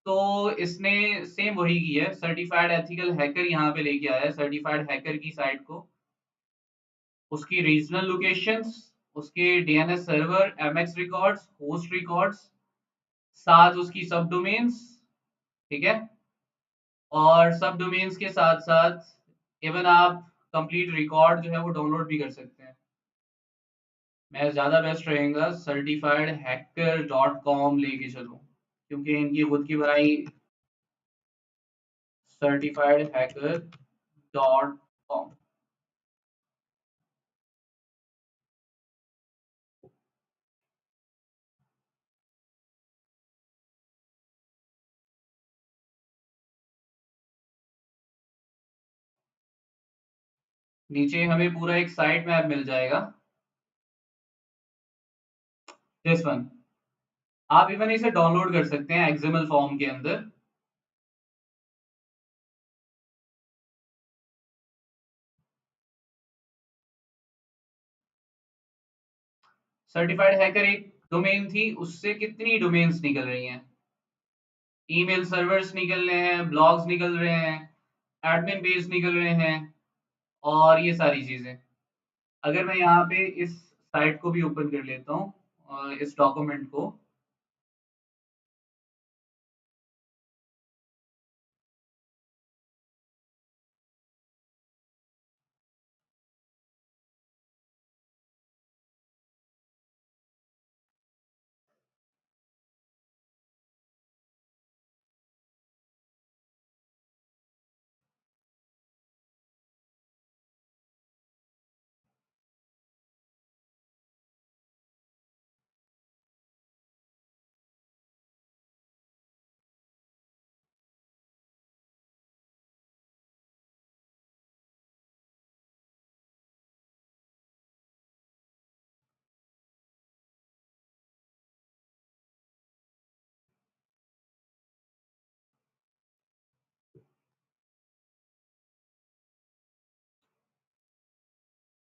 तो इसने सेम वही की है, सर्टिफाइड एथिकल हैकर यहाँ पे लेके आया है, सर्टिफाइड हैकर की साइट को, उसकी रीजनल लोकेशंस, उसके DNS server, MX records, host records, साथ उसकी सब डोमेन्स, ठीक है। और सब डोमेन्स के साथ साथ इवन आप कंप्लीट रिकॉर्ड जो है वो डाउनलोड भी कर सकते हैं। मैं ज़्यादा बेस्ट रहेगा सर्टिफाइड हैकर डॉट कॉम लेके चलो, क्योंकि इनकी खुद की बनाई सर्टिफाइड हैकर डॉट कॉम। नीचे हमें पूरा एक साइट मैप मिल जाएगा, दिस वन। आप इवन इसे डाउनलोड कर सकते हैं एक्सएमएल फॉर्म के अंदर। सर्टिफाइड हैकर एक डोमेन थी, उससे कितनी डोमेन्स निकल रही हैं। ईमेल सर्वर्स निकल रहे हैं, ब्लॉग्स निकल रहे हैं, एडमिन पेज निकल रहे हैं, और ये सारी चीजें। अगर मैं यहाँ पे इस साइट को भी ओपन कर लेता हूँ, इस डॉक्यूमेंट को।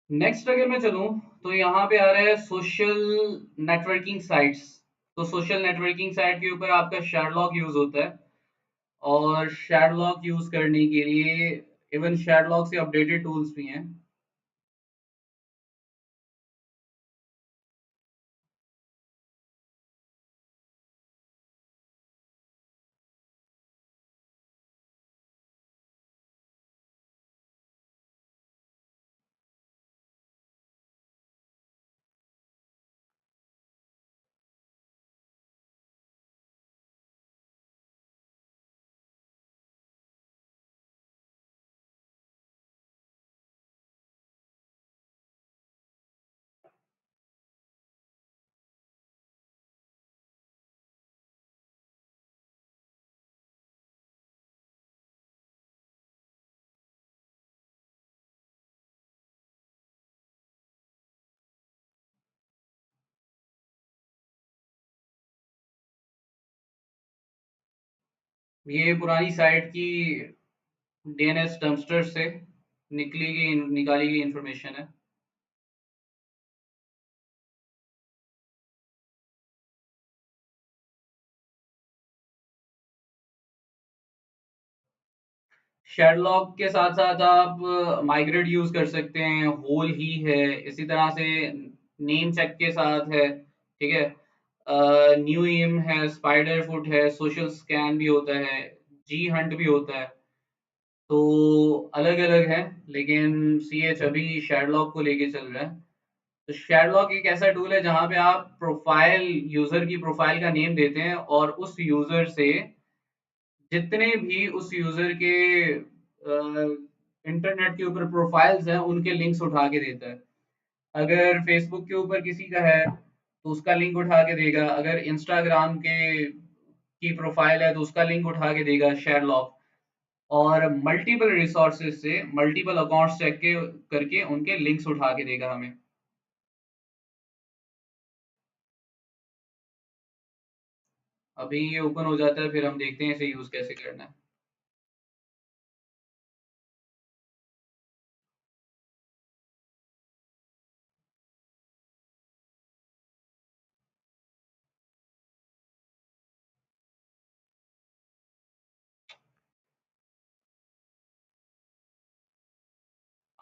नेक्स्ट अगर मैं चलूँ तो यहाँ पे आ रहा है सोशल नेटवर्किंग साइट्स। तो सोशल नेटवर्किंग साइट के ऊपर आपका शेरलॉक यूज होता है, और शेरलॉक यूज करने के लिए इवन शेरलॉक से अपडेटेड टूल्स भी हैं। ये पुरानी साइट की डीएनएस डंपस्टर से निकाली गई इंफॉर्मेशन है। शेरलॉक के साथ साथ आप माइग्रेट यूज कर सकते हैं, होल ही है, इसी तरह से नेम चेक के साथ है, ठीक है। न्यू इम है, स्पाइडर फुट है, सोशल स्कैन भी होता है, जी हंट भी होता है। तो अलग अलग है, लेकिन सी एच अभी शेरलॉक को लेके चल रहा है। तो शेरलॉक एक ऐसा टूल है जहां पे आप प्रोफाइल, यूजर की प्रोफाइल का नेम देते हैं, और उस यूजर से जितने भी उस यूजर के इंटरनेट के ऊपर प्रोफाइल्स हैं उनके लिंक्स उठा के देता है। अगर फेसबुक के ऊपर किसी का है तो उसका लिंक उठा के देगा, अगर इंस्टाग्राम के की प्रोफाइल है तो उसका लिंक उठा के देगा शेरलॉक। और मल्टीपल रिसोर्सेज से मल्टीपल अकाउंट्स चेक के करके उनके लिंक्स उठा के देगा हमें। अभी ये ओपन हो जाता है, फिर हम देखते हैं इसे यूज कैसे करना है।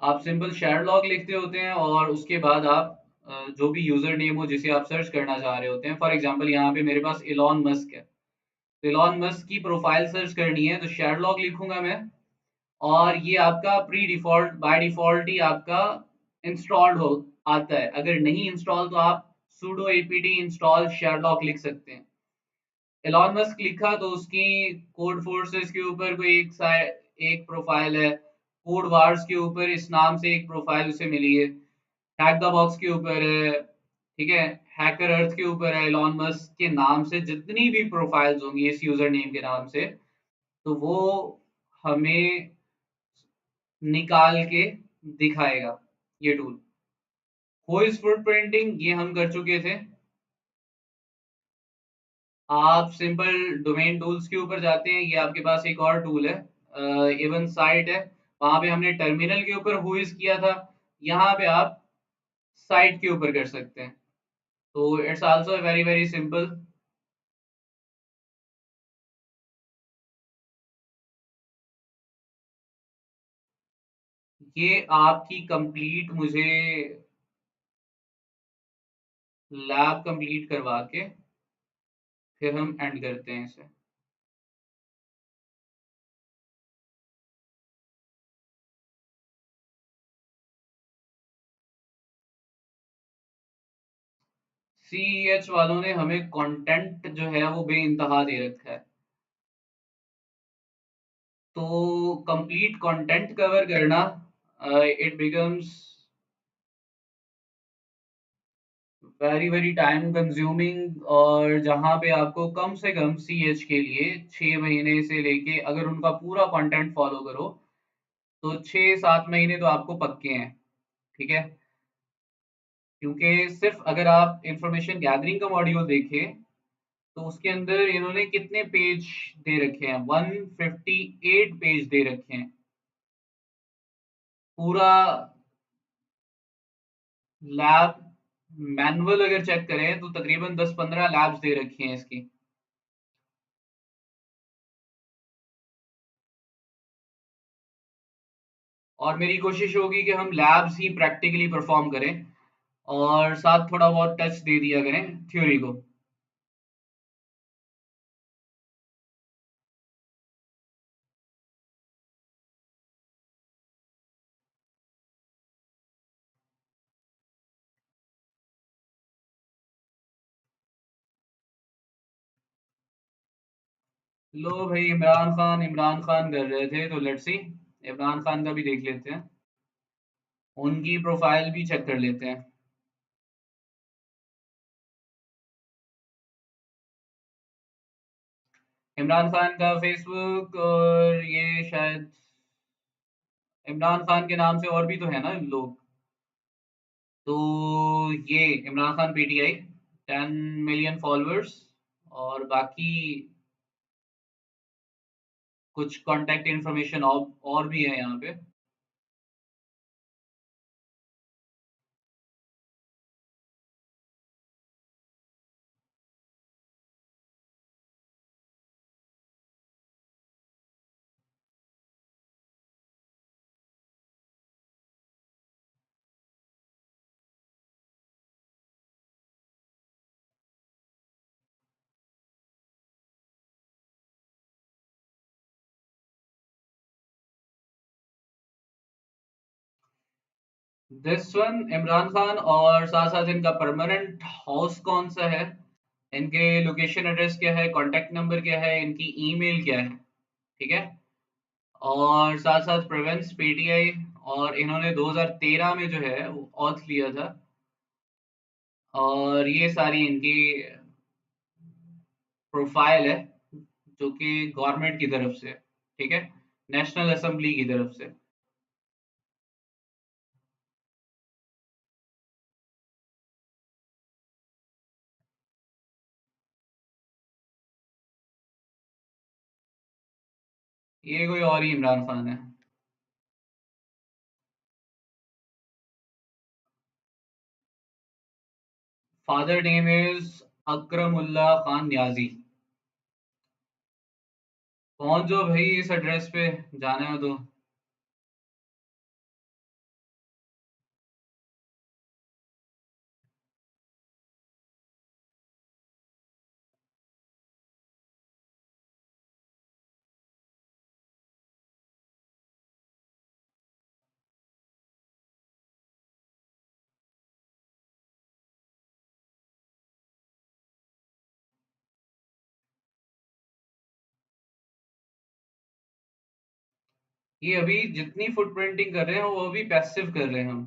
आप सिंपल शेरलॉक लिखते होते हैं, और उसके बाद आप जो भी यूजर नेम हो जिसे आप सर्च करना चाह रहे होते हैं, फॉर एग्जांपल यहाँ पे मेरे पास इलॉन मस्क है। एलॉन मस्क की प्रोफाइल सर्च करनी है तो शेरलॉक लिखूंगा मैं। और ये आपका प्री डिफॉल्ट बाय डिफॉल्ट ही आपका इंस्टॉल्ड हो आता है। अगर नहीं इंस्टॉल तो आप sudo apt इंस्टॉल शेरलॉक लिख सकते हैं। एलॉन मस्क लिखा तो उसकी कोड फोर्सेस के ऊपर कोई एक प्रोफाइल है। कोड वार्स के ऊपर इस नाम से एक प्रोफाइल उसे मिली है। हैक द बॉक्स के ऊपर है, ठीक है। हैकर अर्थ के ऊपर है। एलॉन मस्क के नाम से जितनी भी प्रोफाइल्स होंगी इस यूजर नेम के नाम से, तो वो हमें निकाल के दिखाएगा ये टूल। वॉइस फुटप्रिंटिंग ये हम कर चुके थे। आप सिंपल डोमेन टूल्स के ऊपर जाते हैं, ये आपके पास एक और टूल है इवन साइट है। वहां पे हमने टर्मिनल के ऊपर हुइज किया था, यहाँ पे आप साइट के ऊपर कर सकते हैं। तो it's also very very simple. ये आपकी कंप्लीट मुझे लैब कंप्लीट करवा के फिर हम एंड करते हैं इसे। CEH वालों ने हमें कंटेंट जो है वो बेइंतहा दे रखा है। तो कंप्लीट कंटेंट कवर करना it becomes very very time consuming. और जहां पे आपको कम से कम CH के लिए 6 महीने से लेके, अगर उनका पूरा कंटेंट फॉलो करो तो 6-7 महीने तो आपको पक्के हैं, ठीक है। क्योंकि सिर्फ अगर आप इंफॉर्मेशन गैदरिंग का मॉड्यूल देखें तो उसके अंदर इन्होंने कितने पेज दे रखे हैं, 158 पेज दे रखे हैं। पूरा लैब मैनुअल अगर चेक करें तो तकरीबन 10-15 लैब्स दे रखी हैं इसकी। और मेरी कोशिश होगी कि हम लैब्स ही प्रैक्टिकली परफॉर्म करें और साथ थोड़ा बहुत टच दे दिया करें थ्योरी को। लो भाई, इमरान खान कर रहे थे तो लेट्स सी इमरान खान का भी देख लेते हैं। उनकी प्रोफाइल भी चेक कर लेते हैं। इमरान खान का फेसबुक, और ये शायद इमरान खान के नाम से और भी तो है ना लोग। तो ये Imran Khan PTI, 10 million followers. और बाकी कुछ कांटेक्ट इन्फॉर्मेशन और भी है यहाँ पे। दिस वन इमरान खान, और साथ साथ इनका परमानेंट हाउस कौन सा है, इनके लोकेशन एड्रेस क्या है, कांटेक्ट नंबर क्या है, इनकी ईमेल क्या है, ठीक है। और साथ साथ प्रेवेंस PTI। और इन्होंने 2013 में जो है वो ऑथ लिया था। और ये सारी इनकी प्रोफाइल है जो कि गवर्नमेंट की तरफ से, ठीक है, नेशनल असेंबली की तरफ से। ये कोई और ही इमरान खान है। Father name is Akramullah Khan Niazi. पहुंच जाओ भाई इस एड्रेस पे, जाने हो तो। ये अभी जितनी फुटप्रिंटिंग कर रहे हैं वो अभी पैसिव कर रहे हैं हम।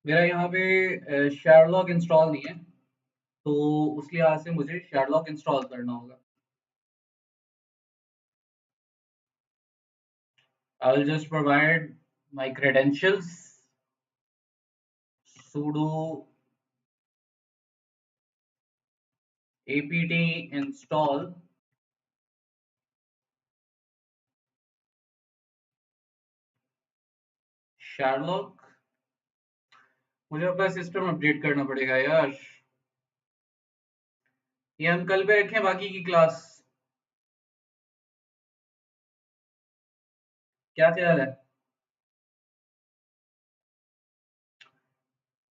मेरा यहाँ पे शेरलॉक इंस्टॉल नहीं है, तो उस लिहाज से मुझे शेरलॉक इंस्टॉल करना होगा। I will just provide my credentials, sudo apt install Sherlock. मुझे अपना सिस्टम अपडेट करना पड़ेगा यार। ये हम कल पे रखें बाकी की क्लास? क्या ख्याल है?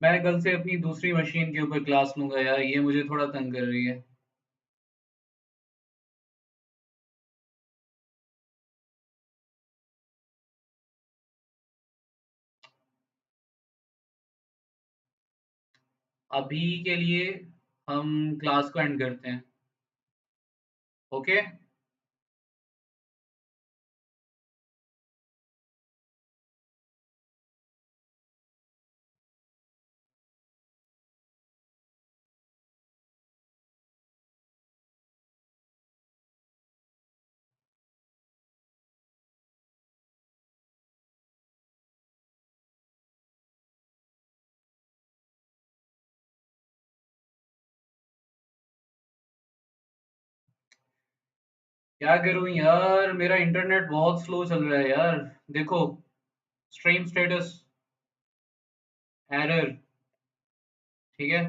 मैं कल से अपनी दूसरी मशीन के ऊपर क्लास लूंगा यार, ये मुझे थोड़ा तंग कर रही है। अभी के लिए हम क्लास को एंड करते हैं। ओके। क्या करूं यार, मेरा इंटरनेट बहुत स्लो चल रहा है यार। देखो, स्ट्रीम स्टेटस एरर। ठीक है।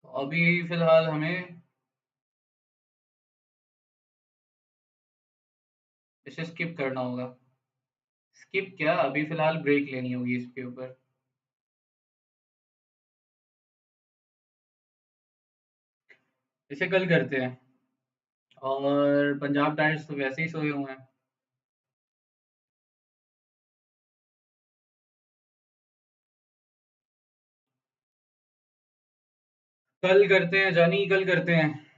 तो अभी फिलहाल हमें इसे स्किप करना होगा। स्किप क्या, अभी फिलहाल ब्रेक लेनी होगी इसके ऊपर। इसे कल करते हैं। और पंजाब टाइम्स तो वैसे ही सोए हुए हैं। कल करते हैं जानी, कल करते हैं।